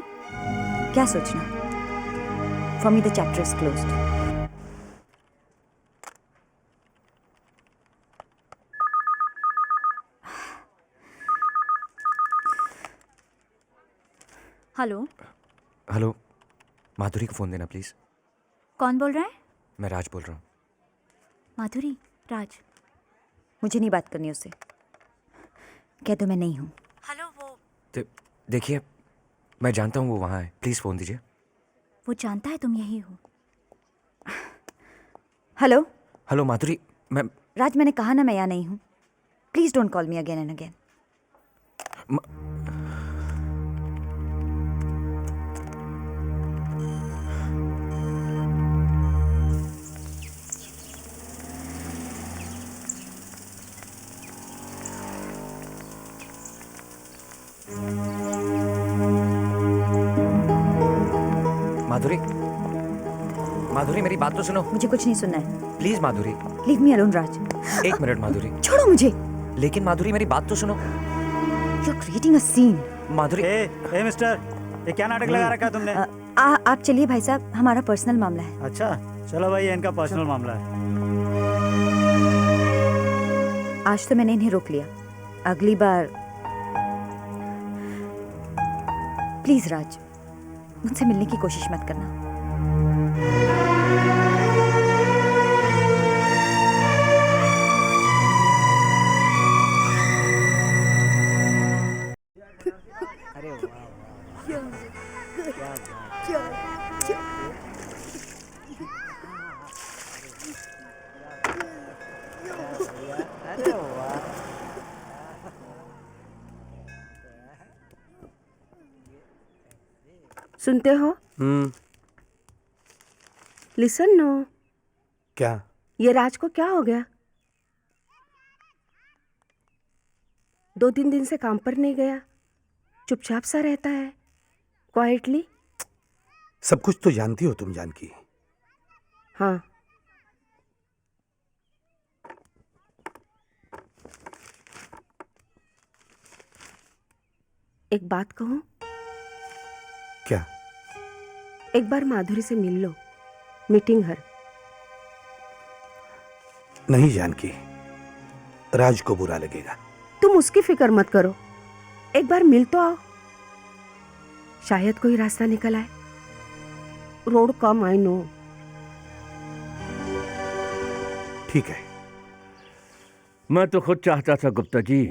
क्या सोचना? For me the chapter is closed. Hello. Hello, Madhuri को फोन देना प्लीज। कौन बोल रहा है? मैं राज बोल रहा हूँ। माधुरी, राज। मुझे नहीं बात करनी उससे, कह दो मैं नहीं हूँ। हेलो, वो देखिए, मैं जानता हूँ वो वहाँ है, प्लीज फोन दीजिए। वो जानता है तुम यही हो। हेलो। हेलो माधुरी, मैं राज, मैंने कहा ना मैं यहाँ नहीं हूँ। Please don't call me again and again. Madhuri, Madhuri मेरी बात तो सुनो। मुझे कुछ नहीं सुनना है। Please Madhuri. Leave me alone Raj. एक मिनट माधुरी। छोड़ो मुझे। लेकिन माधुरी मेरी बात तो सुनो। You're creating a scene. Madhuri. A mister, ये क्या नाटक लगा रखा है तुमने? आप चलिए भाई साहब, हमारा पर्सनल मामला है। अच्छा, चलो भाई, ये इनका पर्सनल मामला है। आज तो मैंने इन्हें रोक लिया, अगली बार प्लीज राज, मुझसे मिलने की कोशिश मत करना। सुनते हो? Listen no. क्या? ये राज को क्या हो गया? 2-3 दिन से काम पर नहीं गया, चुपचाप सा रहता है, क्वाइटली। सब कुछ तो जानती हो तुम, जानकी। हाँ। एक बात कहूं? क्या? एक बार माधुरी से मिल लो, मीटिंग हर। नहीं जानकी, राज को बुरा लगेगा। तुम उसकी फिक्र मत करो, एक बार मिल तो आओ, शायद कोई रास्ता निकल आए। Road come, I know. ठीक है। मैं तो खुद चाहता था गुप्ता जी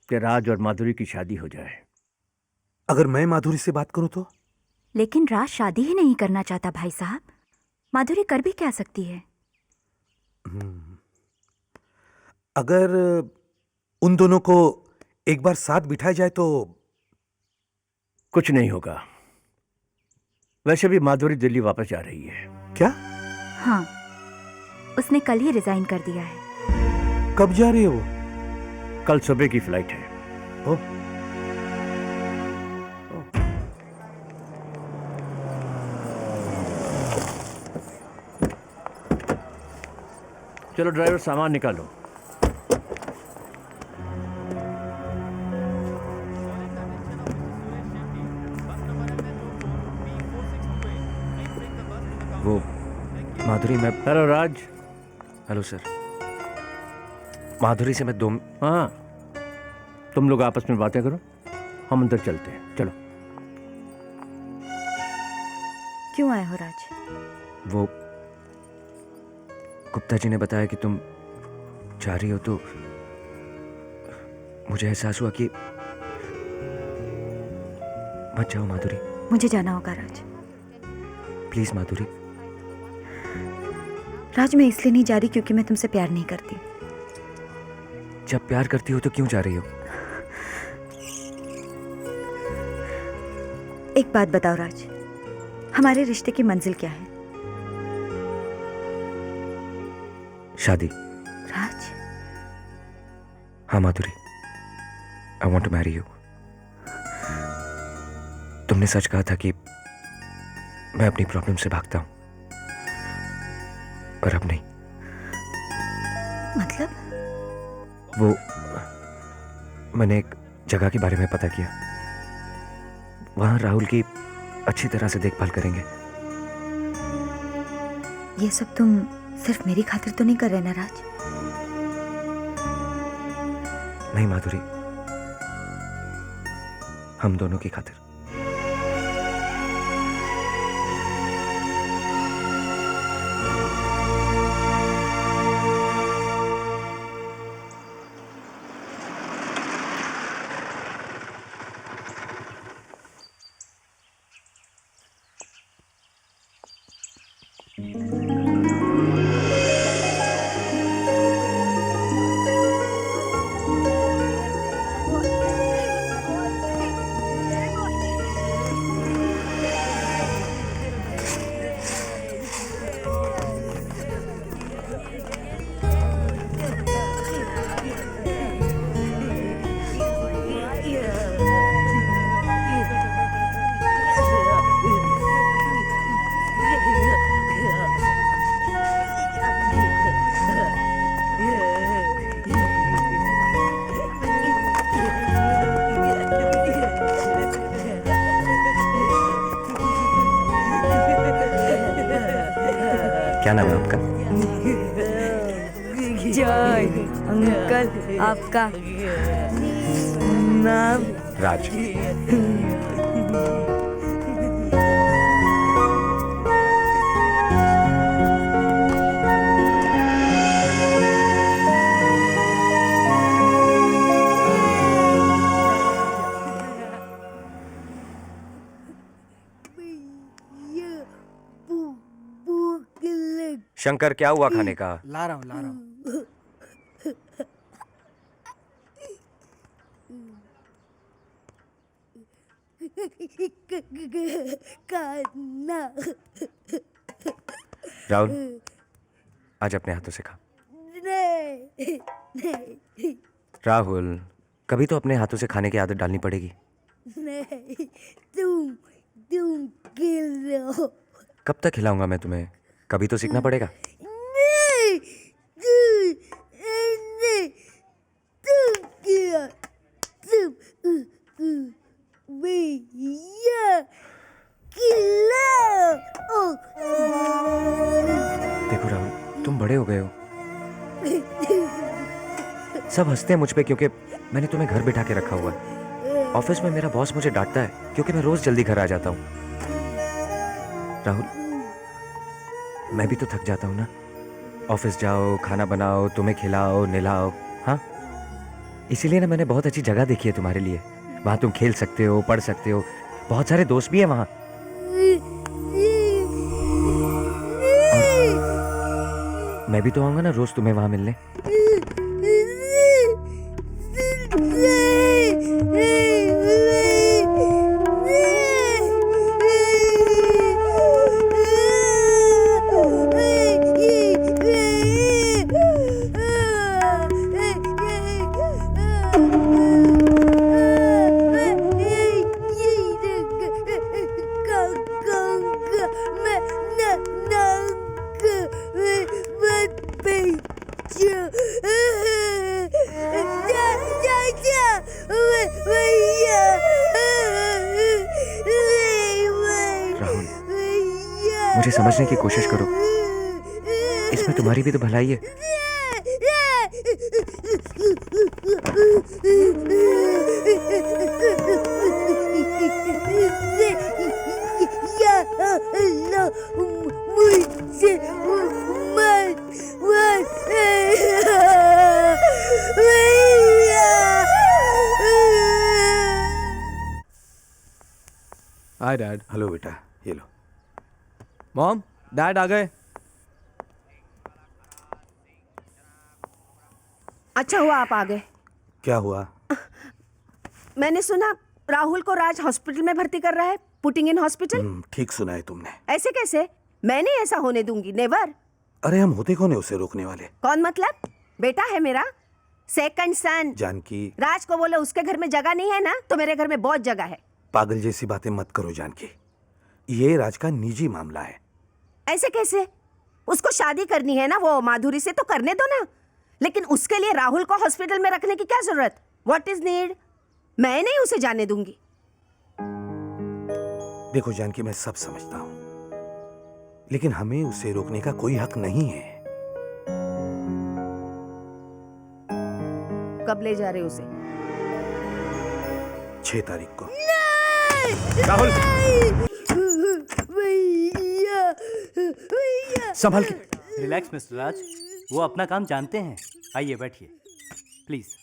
कि राज और माधुरी की शादी हो जाए। अगर मैं माधुरी से बात करूं तो? लेकिन राज शादी ही नहीं करना चाहता भाई साहब, माधुरी कर भी क्या सकती है? अगर उन दोनों को एक बार साथ बिठाया जाए तो? कुछ नहीं होगा। वैसे भी माधुरी दिल्ली वापस जा रही है। क्या? हाँ, उसने कल ही रिजाइन कर दिया है। कब जा रही है वो? कल सुबह की फ्लाइट है। ओह। चलो ड्राइवर, सामान निकालो। वो माधुरी, मैं। Hello Raj. Hello sir. Madhuri से मैं हाँ, तुम लोग आपस में बातें करो, हम अंदर चलते हैं। चलो। क्यों आए हो राज? वो गुप्ता जी ने बताया कि तुम जा रही हो, तो मुझे एहसास हुआ कि मत जाओ माधुरी। मुझे जाना होगा राज। प्लीज माधुरी। राज, मैं इसलिए नहीं जा रही क्योंकि मैं तुमसे प्यार नहीं करती। जब प्यार करती हो तो क्यों जा रही हो? एक बात बताओ राज, हमारे रिश्ते की मंजिल क्या है? शादी। राज। हाँ Madhuri, I want to marry you. तुमने सच कहा था कि मैं अपनी प्रॉब्लम से भागता हूं, पर अब नहीं। मतलब? वो मैंने एक जगह के बारे में पता किया, वहां राहुल की अच्छी तरह से देखभाल करेंगे। ये सब तुम सिर्फ मेरी खातिर तो नहीं कर रहे ना राज? नहीं माधुरी, हम दोनों की खातिर। जय अंकल, आपका नाम? राज। शंकर, क्या हुआ खाने का? ला रहा हूँ। राहुल, आज अपने हाथों से खा। राहुल, कभी तो अपने हाथों से खाने की आदत डालनी पड़ेगी। नहीं, तुम खिलाओ। कब तक खिलाऊंगा मैं तुम्हें? कभी तो सीखना पड़ेगा। नहीं, तुम खिलाओ, भैया खिलाओ। देखो राहुल, तुम बड़े हो गए हो। सब हंसते हैं मुझ पे क्योंकि मैंने तुम्हें घर बिठा के रखा हुआ है। ऑफिस में मेरा बॉस मुझे डांटता है क्योंकि मैं रोज जल्दी घर आ जाता हूँ। राहुल, मैं भी तो थक जाता हूँ ना। ऑफिस जाओ, खाना बनाओ, तुम्हें खिलाओ, नहलाओ। हाँ, इसीलिए ना मैंने बहुत अच्छी जगह देखी है तुम्हारे लिए। वहाँ तुम खेल सकते हो, पढ़ सकते हो, बहुत सारे दोस्त भी हैं वहाँ। और मैं भी तो आऊंगा ना रोज तुम्हें वहाँ मिलने। मुझे समझने की कोशिश करो, इसमें तुम्हारी भी तो भलाई है। मुझसे हाय डैड। हेलो बेटा, ये लो। मॉम, डैड आ गए। अच्छा हुआ आप आ गए। क्या हुआ? मैंने सुना राहुल को राज हॉस्पिटल में भर्ती कर रहा है, पुटिंग इन हॉस्पिटल। ठीक सुना है तुमने। ऐसे कैसे? मैं नहीं ऐसा होने दूंगी, नेवर। अरे हम होते कौन है उसे रोकने वाले? कौन मतलब? बेटा है मेरा, सेकंड सन। जानकी, राज को बोले उसके घर में जगह नहीं है ना, तो मेरे घर में बहुत जगह है। पागल जैसी बातें मत करो जानकी, ये राज का निजी मामला है। ऐसे कैसे? उसको शादी करनी है ना वो माधुरी से, तो करने दो ना। लेकिन उसके लिए राहुल को हॉस्पिटल में रखने की क्या जरूरत? What is need? मैं नहीं उसे जाने दूंगी। देखो जानकी, मैं सब समझता हूं, लेकिन हमें उसे रोकने का कोई हक नहीं है। कब ले जा रहे उसे? 6 तारीख को। राहुल, संभल के। रिलैक्स मिस्टर राज, वो अपना काम जानते हैं। आइए बैठिए प्लीज।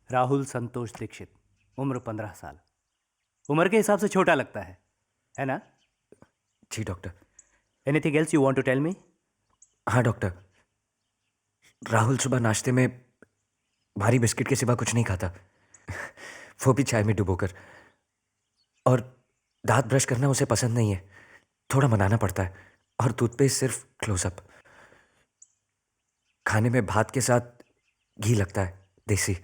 राहुल संतोष दीक्षित, उम्र 15 साल। उम्र के हिसाब से छोटा लगता है ना? जी doctor. Anything else you want to tell me? हाँ डॉक्टर, राहुल सुबह नाश्ते में भारी बिस्किट के सिवा कुछ नहीं खाता, वो भी चाय में डुबोकर। और दांत ब्रश करना उसे पसंद नहीं है, थोड़ा मनाना पड़ता है। और टूथपेस्ट सिर्फ क्लोजअप। खाने में भात के साथ घी लगता है, देसी।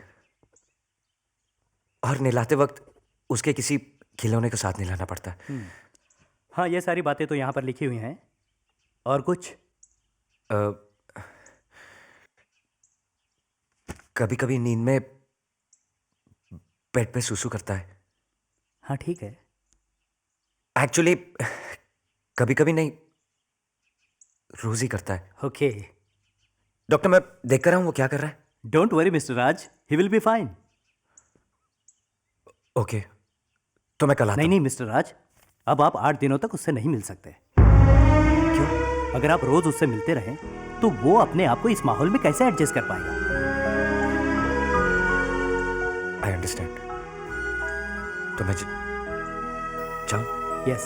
और नहलाते वक्त उसके किसी खिलौने के साथ नहलाना पड़ता है। हाँ, ये सारी बातें तो यहाँ पर लिखी हुई हैं। और कुछ? कभी कभी नींद में बेड पे सुसु करता है। हाँ ठीक है। एक्चुअली कभी कभी नहीं, रोज ही करता है। ओके डॉक्टर मैं देख कर रहा हूँ वो क्या कर रहा है। Don't worry mister Raj, he will be fine. Okay तो मैं कल आता नहीं मिस्टर राज, अब आप 8 दिनों तक उससे नहीं मिल सकते। क्यों? अगर आप रोज उससे मिलते रहें तो वो अपने आप को इस माहौल में कैसे एडजस्ट कर पाएगा। I understand. तो मैं जाऊं? Yes,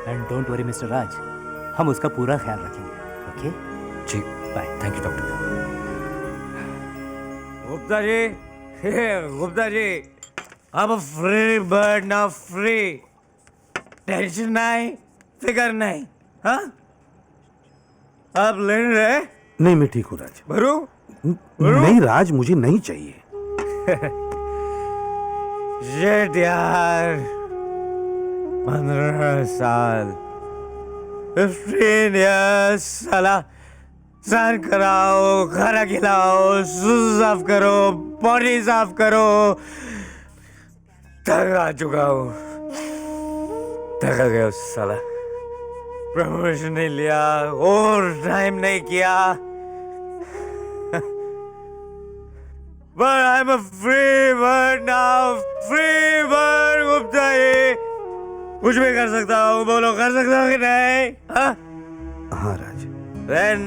and don't worry mister Raj, हम उसका पूरा ख्याल रखेंगे। ओके जी bye. Thank you doctor. Gupta ji, Gupta ji, अब फ्री बर्ड ना फ्री, टेंशन नहीं, फिकर नहीं। हाँ आप लेने रहे? नहीं मैं ठीक हूँ राज। भरू? नहीं राज, मुझे नहीं चाहिए। शेट यार, 15 साल, 15 years, साला स्नान कराओ, खाना खिलाओ, शूज साफ करो, बॉडी साफ करो, थक आ चुका हूँ, थका गया साला। प्रमोशन नहीं लिया, और टाइम नहीं किया, but I'm a free bird now, free bird Gupta ji, कुछ भी कर सकता हूँ, बोलो कर सकता हूँ कि नहीं? हाँ? हाँ राज। Then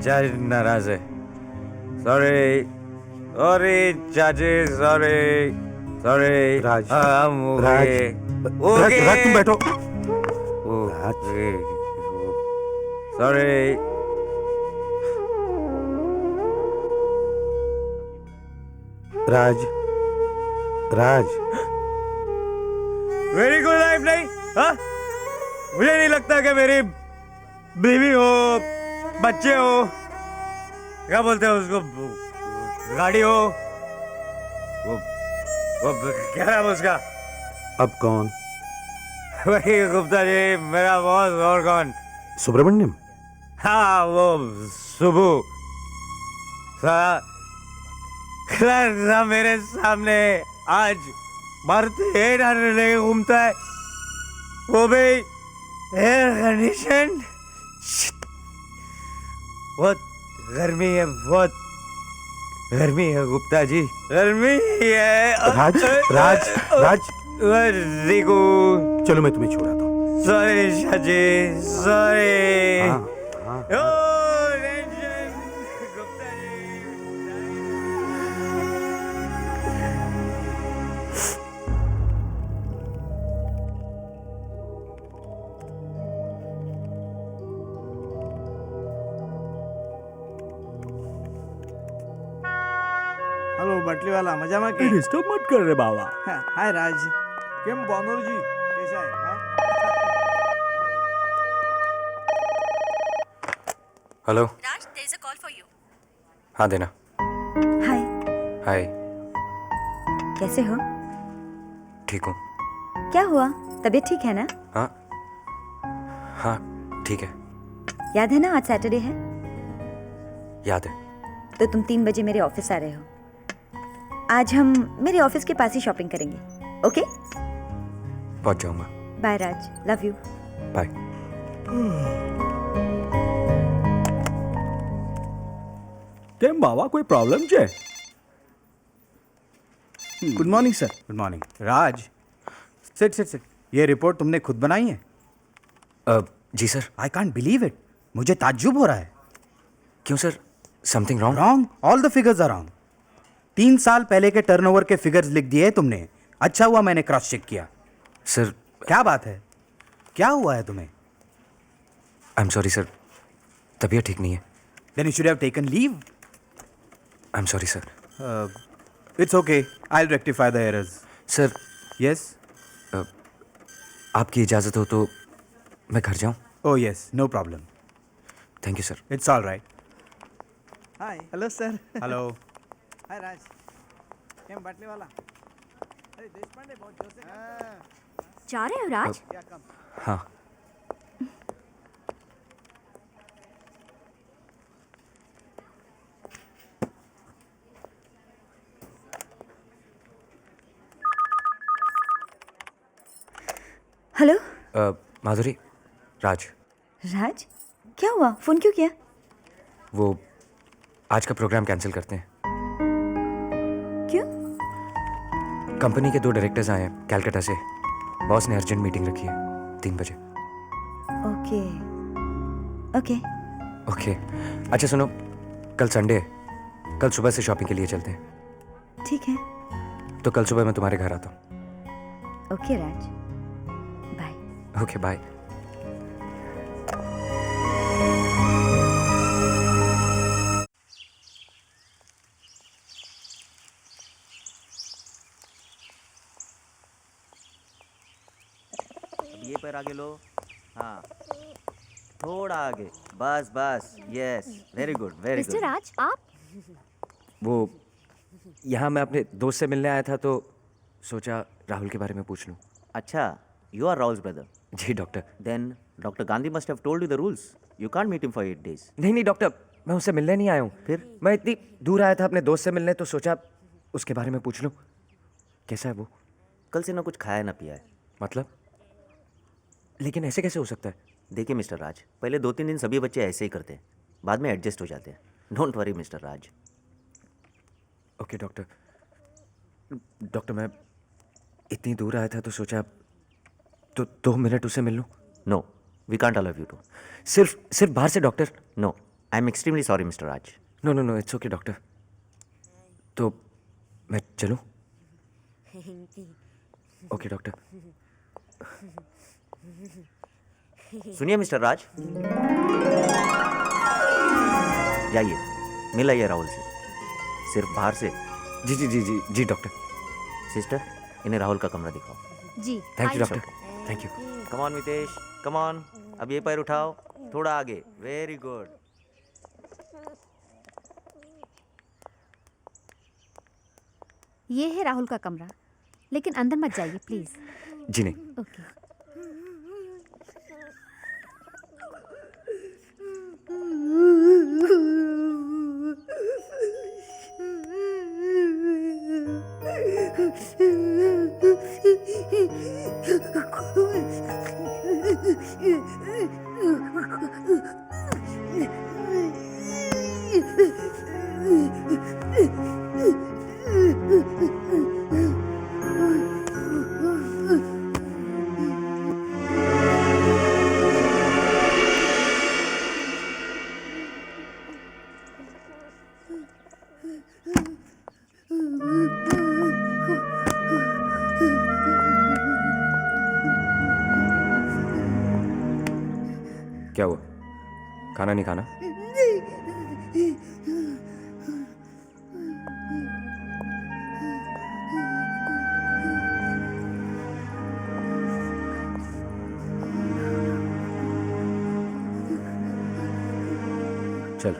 चाची नाराज है। सॉरी चाची, सॉरी राज। हम राज, राज तुम बैठो। सॉरी राज, राज मेरी कोई लाइफ नहीं। हाँ? मुझे नहीं लगता कि मेरी बीवी हो, बच्चे हो, क्या बोलते हैं उसको, गाड़ी हो, वो क्या नाम है उसका? अब कौन? वही गुप्ता जी, मेरा बॉस। और कौन? सुब्रमण्यम। हाँ वो सुबू साला मेरे सामने आज मारुति 800 लेके घूमता है, वो भी एयर कंडीशन। बहुत गर्मी है, बहुत गर्मी है गुप्ता जी, गर्मी है। राज, राज, राज। रिकू चलो मैं तुम्हें छोड़ाता हूँ। Sorry Shaji, sorry. Hello butterly वाला, मजा में के? डिस्टर्ब मत कर रे बाबा। हाय राज, केम बनोर जी, कैसा है? हाँ? Hello Raj, there is a call for you. हाँ देना। हाय, हाय। कैसे हो? ठीक हूँ। क्या हुआ? तबीयत ठीक है ना? हाँ हाँ ठीक है। याद है ना आज सैटरडे है? याद है। तो तुम 3 बजे मेरे ऑफिस आ रहे हो। आज हम मेरे ऑफिस के पास ही शॉपिंग करेंगे, ओके? पहुंच जाऊंगा। Bye Raj, love you. Bye. કેમ બાવા કોઈ પ્રોબ્લેમ છે? Good morning sir. Good morning. Raj, sit sit sit. ये रिपोर्ट तुमने खुद बनाई है? जी sir. I can't believe it, मुझे ताज्जुब हो रहा है। क्यों sir, something wrong? Wrong, all the figures are wrong. 3 साल पहले के टर्नओवर के फिगर्स लिख दिए तुमने। अच्छा हुआ मैंने क्रॉस चेक किया। सर क्या बात है, क्या हुआ है तुम्हें? आई एम सॉरी सर, तबीयत ठीक नहीं है। Then you should have taken leave. I am sorry sir. It's okay, I will rectify the errors. Sir. Yes. आपकी इजाजत हो तो मैं घर जाऊं? Oh yes, no problem. Thank you sir. It's all right. Hi, hello sir. Hello. Hi Raj, केम बटली वाला? अरे देशपांडे बहुत जोर से जा रहे हो राज? हाँ। हेलो माधुरी, राज। राज, क्या हुआ? फोन क्यों किया? वो आज का प्रोग्राम कैंसिल करते हैं। क्यों? कंपनी के 2 डायरेक्टर्स आए हैं कैलकाटा से। बॉस ने अर्जेंट मीटिंग रखी है 3 बजे। Okay okay okay. अच्छा सुनो, कल संडे है, कल सुबह से शॉपिंग के लिए चलते हैं। ठीक है। तो कल सुबह मैं तुम्हारे घर आता हूँ। Okay Raj, bye. Okay bye. ये पैर आगे लो। हाँ, थोड़ा आगे, बस बस, yes, very good very good. Mister Raj, आप? वो यहाँ मैं अपने दोस्त से मिलने आया था तो सोचा राहुल के बारे में पूछ लूँ। अच्छा, यू आर राहुल्स ब्रदर? जी doctor. Then doctor Gandhi must have told you the rules. You can't meet him for 8 days। नहीं डॉक्टर, मैं उससे मिलने नहीं आया हूँ। फिर? मैं इतनी दूर आया था अपने दोस्त से मिलने तो सोचा उसके बारे में पूछ लूँ। कैसा है वो? कल से ना कुछ खाया ना पिया है। मतलब? लेकिन ऐसे कैसे हो सकता है? देखिए मिस्टर राज, पहले 2-3 दिन सभी बच्चे ऐसे ही करते हैं, बाद में एडजस्ट हो जाते हैं। Don't worry mister Raj. Okay doctor. Doctor मैं इतनी दूर आया था तो सोचा तो 2 मिनट उससे मिल लूँ। No, we can't allow you to. सिर्फ बाहर से doctor? No, I am extremely sorry mister Raj. No no no, it's okay doctor. तो मैं चलूँ? Okay doctor. सुनिए मिस्टर राज, जाइए मिल आइए राहुल से, सिर्फ बाहर से। जी जी जी जी जी डॉक्टर। सिस्टर, इन्हें राहुल का कमरा दिखाओ। जी। Thank you doctor, thank you. Come on Mitesh, come on. अब ये पैर उठाओ, थोड़ा आगे, वेरी गुड। ये है राहुल का कमरा, लेकिन अंदर मत जाइए प्लीज। जी नहीं। ओके। क्या हुआ? खाना नहीं खाना? चल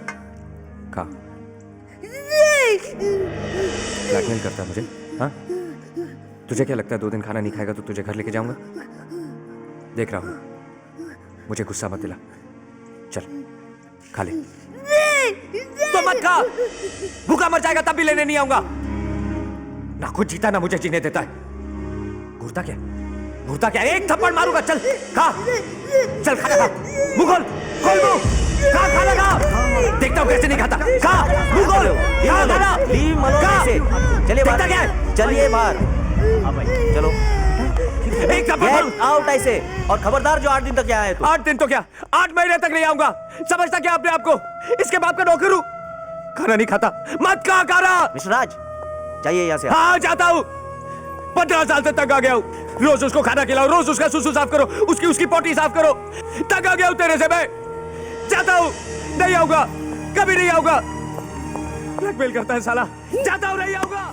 खा। ब्लैकमेल करता है मुझे? हाँ, तुझे क्या लगता है 2 दिन खाना नहीं खाएगा तो तुझे घर लेके जाऊंगा? देख रहा हूं, मुझे गुस्सा मत दिला। चल खा ले। तो मत खा, भूखा मर जाएगा तब भी लेने नहीं आऊंगा। ना खुद जीता ना मुझे जीने देता है। घूरता क्या? घूरता क्या? एक थप्पड़ मारूंगा। चल खा, चल खाना खा। मुंह खोल, खोल मुंह, खा खाना खा। देखता हूँ कैसे नहीं खाता। खा, मुंह खोल, खा खाना। लीव मलो ऐसे। चलिए बाहर, चलिए बाहर। चलो एक थप्पड़ मारूं। आउट ऐसे। और खबरदार जो 8 दिन तक यहाँ आए तो। 8 दिन तो क्या, 8 महीने तक नहीं आऊंगा। समझता क्या अपने आप को? इसके बाप का नौकर हूं। खाना नहीं खाता, मत खा खाना। मिस्टर राज, जाइए यहाँ से। हाँ जाता हूँ। 15 साल से तंग आ गया हूँ। रोज उसको खाना खिलाओ, रोज उसका सुसु साफ करो, उसकी पोटी साफ करो। तंग आ गया हूँ तेरे से मैं। जाता हूँ, नहीं आऊंगा, कभी नहीं आऊंगा। ब्लैकमेल करता है साला। जाता हूँ, नहीं आऊंगा।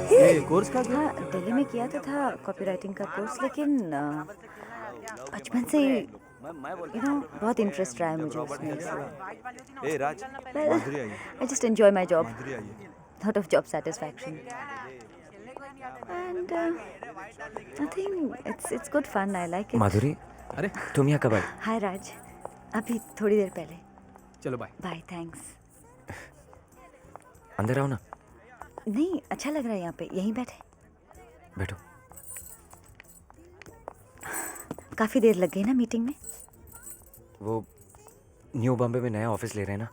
ये कोर्स का हाँ, दिल्ली में किया तो था कॉपीराइटिंग का कोर्स, लेकिन बचपन से बहुत इंटरेस्ट रहा है मुझे उसमें। ए राज, माधुरी आई। I just enjoy my job. माधुरी आई है। Lot of job satisfaction. And I think it's good fun. I like it. माधुरी, अरे तुम यहाँ कब आई? Hi राज, अभी थोड़ी देर पहले। चलो बाय। Bye, thanks. अंदर आओ ना। नहीं, अच्छा लग रहा है यहाँ पे, यहीं बैठे। बैठो। काफी देर लग गई ना मीटिंग में? वो न्यू बॉम्बे में नया ऑफिस ले रहे हैं ना।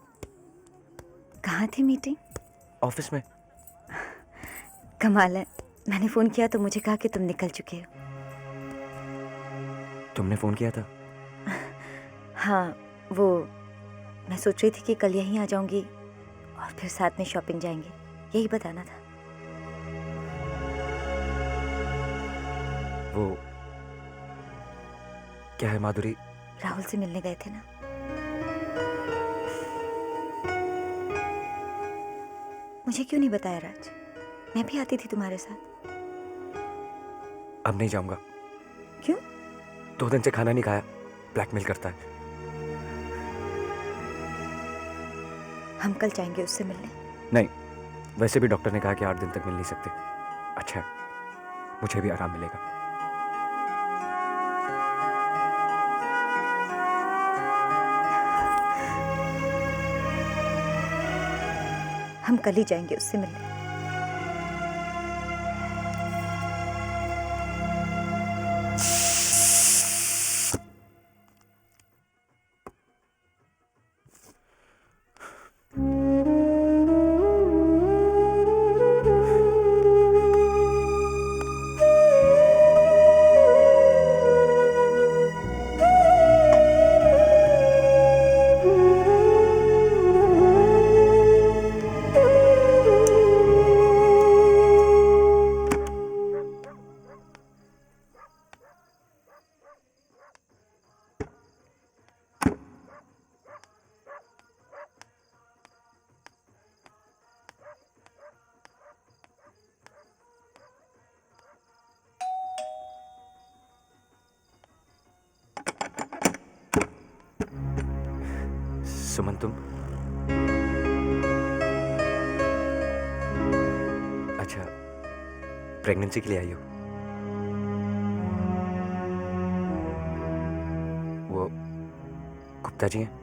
कहाँ थी मीटिंग? ऑफिस में। कमाल है, मैंने फोन किया तो मुझे कहा कि तुम निकल चुके हो। तुमने फोन किया था? हाँ, वो मैं सोच रही थी कि कल यहीं आ जाऊंगी और फिर साथ में शॉपिंग जाएंगे, यही बताना था। वो क्या है माधुरी? राहुल से मिलने गए थे ना। मुझे क्यों नहीं बताया राज? मैं भी आती थी तुम्हारे साथ। अब नहीं जाऊंगा। क्यों? 2 दिन से खाना नहीं खाया, ब्लैकमेल करता है। हम कल जाएंगे उससे मिलने। नहीं, वैसे भी डॉक्टर ने कहा कि 8 दिन तक मिल नहीं सकते। अच्छा है, मुझे भी आराम मिलेगा। हम कल ही जाएंगे उससे मिलने। सुमन, तुम? अच्छा, प्रेगनेंसी के लिए आई हो? वो गुप्ता जी हैं?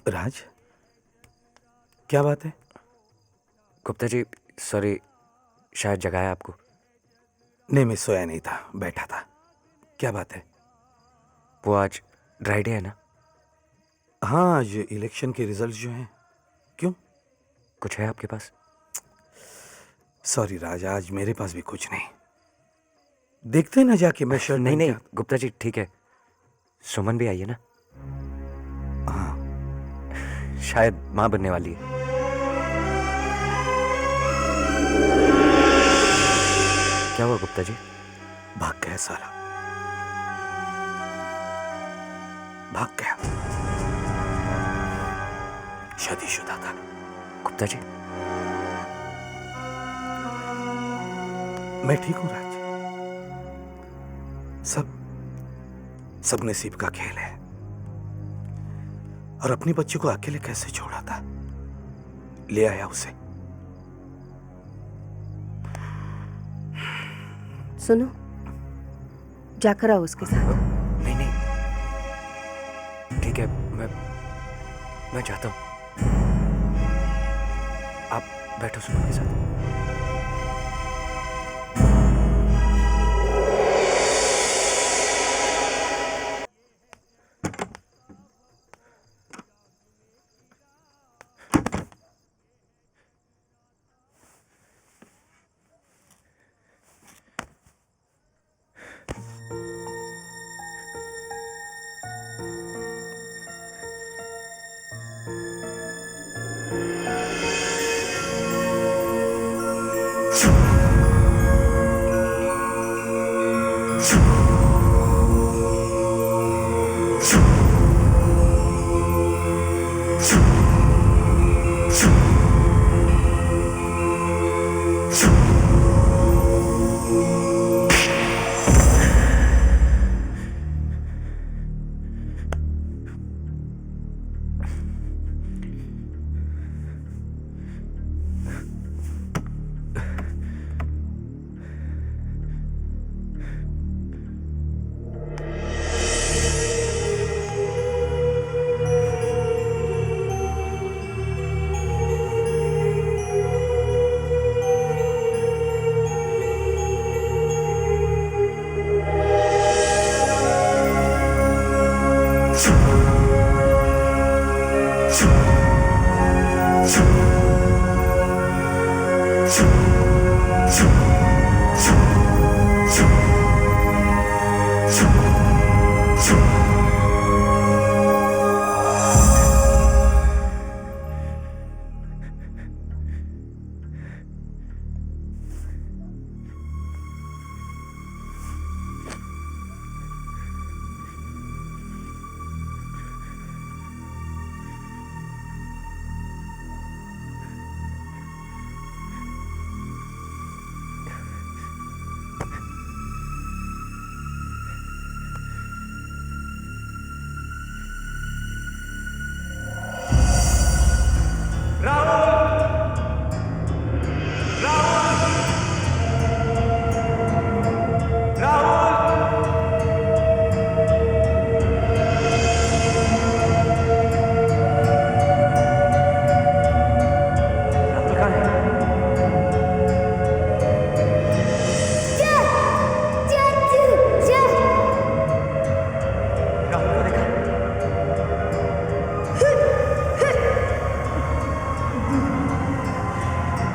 राज, क्या बात है? गुप्ता जी, सॉरी, शायद जगाया आपको। नहीं, मैं सोया नहीं था, बैठा था। क्या बात है? वो आज ड्राई डे है ना? हाँ, आज इलेक्शन के रिजल्ट जो हैं। क्यों? कुछ है आपके पास? सॉरी राज, आज मेरे पास भी कुछ नहीं। देखते ना जाके मैं शर्ट। नहीं, गुप्ता जी ठीक है। सुमन भी आई है ना? हाँ, शायद माँ बनने वाली है। क्या हुआ गुप्ता जी? भाग गया साला, भाग गया। शादीशुदा था। गुप्ता जी, मैं ठीक हूं राज। सब नसीब का खेल है। और अपनी बच्ची को अकेले कैसे छोड़ा था, ले आया उसे। सुनो, जाकर आओ उसके साथ। नहीं, ठीक है, मैं चाहता हूं। आप बैठो सुमन के साथ।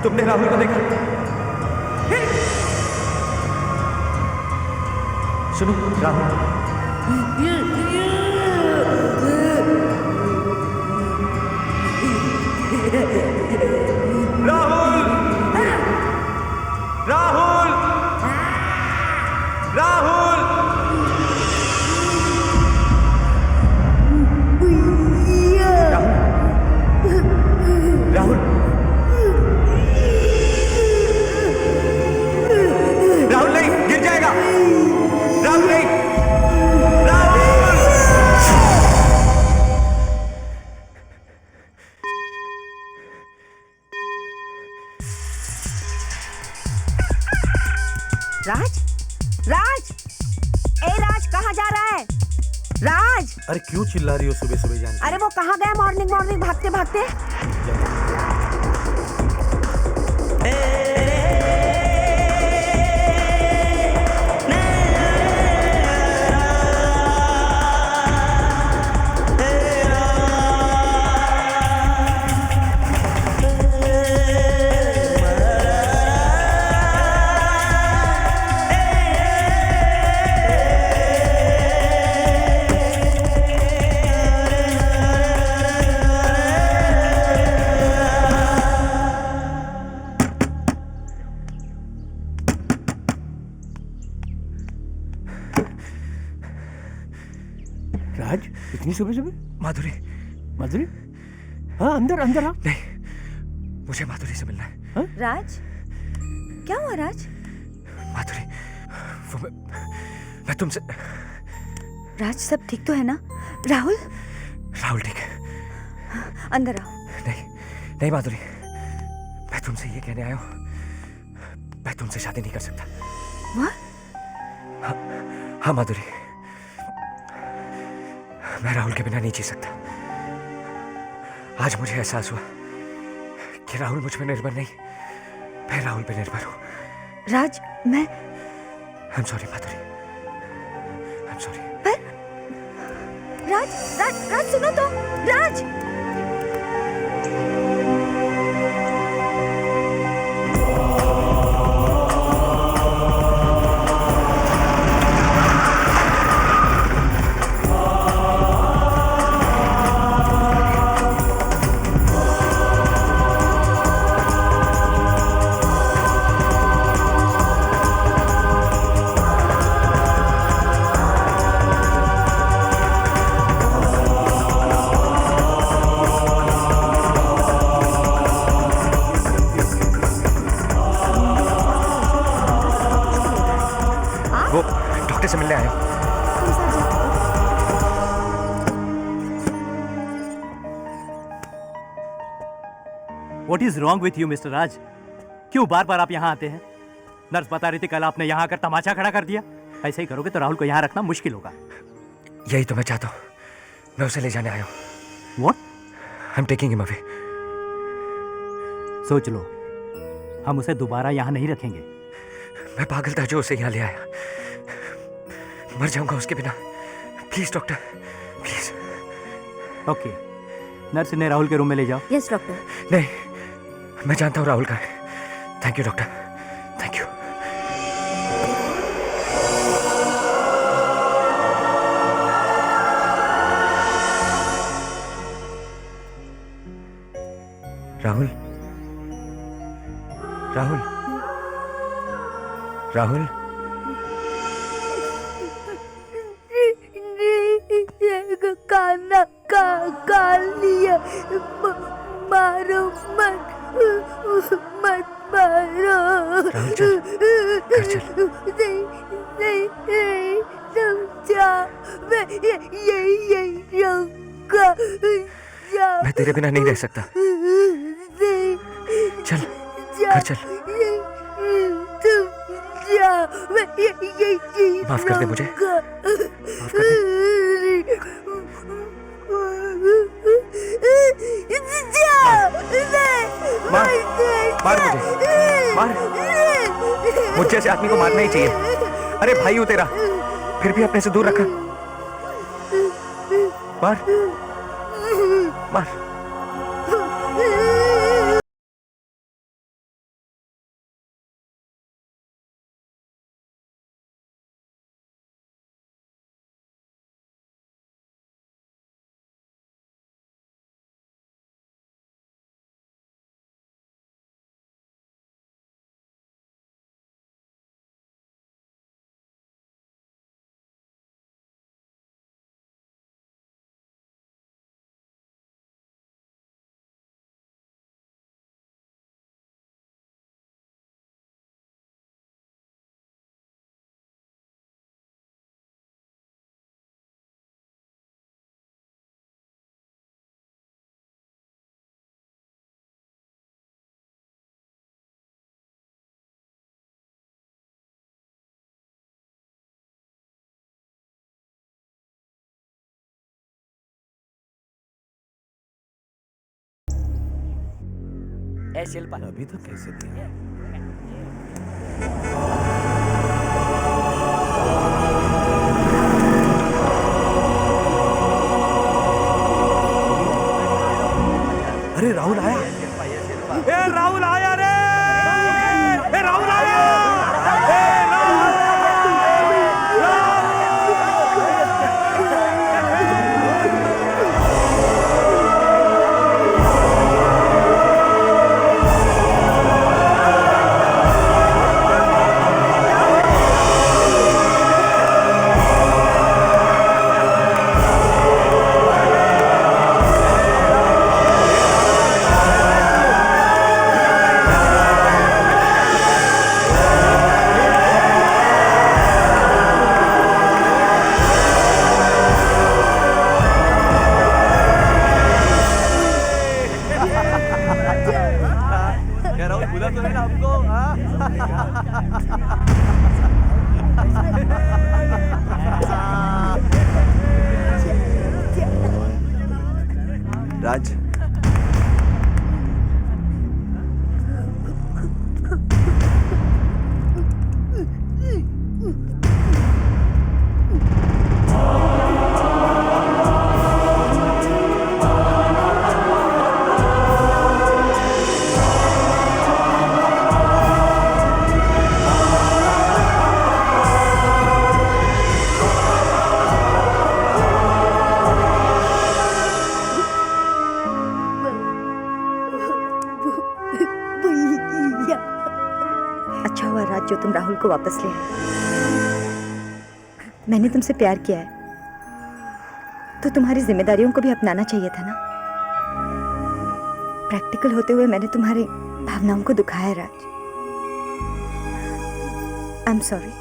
तुमने राहुल को देखा? सुनो राहुल, राहुल, राहुल, राहुल, राहुल, राहुल नहीं, गिर जाएगा। राहुल नहीं, राहुल। राज, राज, ए राज कहाँ जा रहा है? राज, अरे क्यों चिल्ला रही हो सुबह सुबह जान? अरे वो कहाँ गया मॉर्निंग मॉर्निंग भागते भागते? राज, इतनी सुबह सुबह? माधुरी, माधुरी? हाँ, अंदर अंदर आओ। नहीं, मुझे माधुरी से मिलना है। हाँ? राज, क्या हुआ राज? माधुरी, वो मैं तुमसे। राज, सब ठीक तो है ना? राहुल? राहुल ठीक है। अंदर आओ। नहीं, नहीं माधुरी, मैं तुमसे ये कहने आया हूँ, मैं तुमसे शादी नहीं कर सकता। What? हाँ माधुरी, मैं राहुल के बिना नहीं जी सकता। आज मुझे एहसास हुआ कि राहुल मुझ पर निर्भर नहीं, मैं राहुल पे निर्भर हूँ। राज, मैं I'm sorry Madhuri, I'm sorry। राज, राज, राज सुनो तो, राज। से मिलने आया। What is wrong with you, Mr. राज? क्यों बार बार आप यहाँ आते हैं? नर्स बता रही थी कल आपने यहाँ आकर तमाचा खड़ा कर दिया। ऐसे ही करोगे तो राहुल को यहाँ रखना मुश्किल होगा। यही तो मैं चाहता हूँ, मैं उसे ले जाने आया हूँ। What? I'm taking him away। सोच लो, हम उसे दोबारा यहाँ नहीं रखेंगे। मैं पागल था जो उसे यहाँ ले आया। मर जाऊंगा उसके बिना। Please doctor, please. Okay, nurse ने राहुल के रूम में ले जाओ। Yes doctor. नहीं, मैं जानता हूँ राहुल का है। Thank you doctor, thank you. Rahul, Rahul, Rahul, खाना खा लिया, मारो मत, मत मारो। राहुल चल, घर चल। नहीं, समझा, मैं यही रहूंगा। मैं तेरे बिना नहीं रह सकता। चल, घर चल। माफ कर दे मुझे, माफ कर दे। मार, मार मुझे, मार। मुझ जैसे आदमी को मारना ही चाहिए। अरे भाई हूं तेरा, फिर भी अपने से दूर रखा। मार, मार। शिल्पा अभी तो कैसे दिया? अरे राहुल आया। ए राहुल आया रे, ए राहुल आया। राज, अच्छा हुआ राज जो तुम राहुल को वापस ले आए। मैंने तुमसे प्यार किया है तो तुम्हारी जिम्मेदारियों को भी अपनाना चाहिए था ना। प्रैक्टिकल होते हुए मैंने तुम्हारी भावनाओं को दुखाया Raj. I am sorry.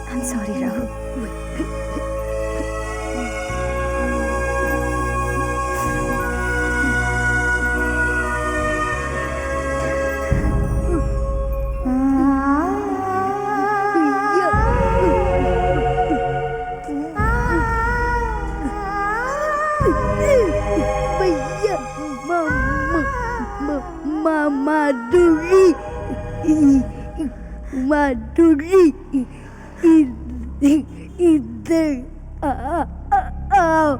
I am sorry Rahul. Madhuri इधर आओ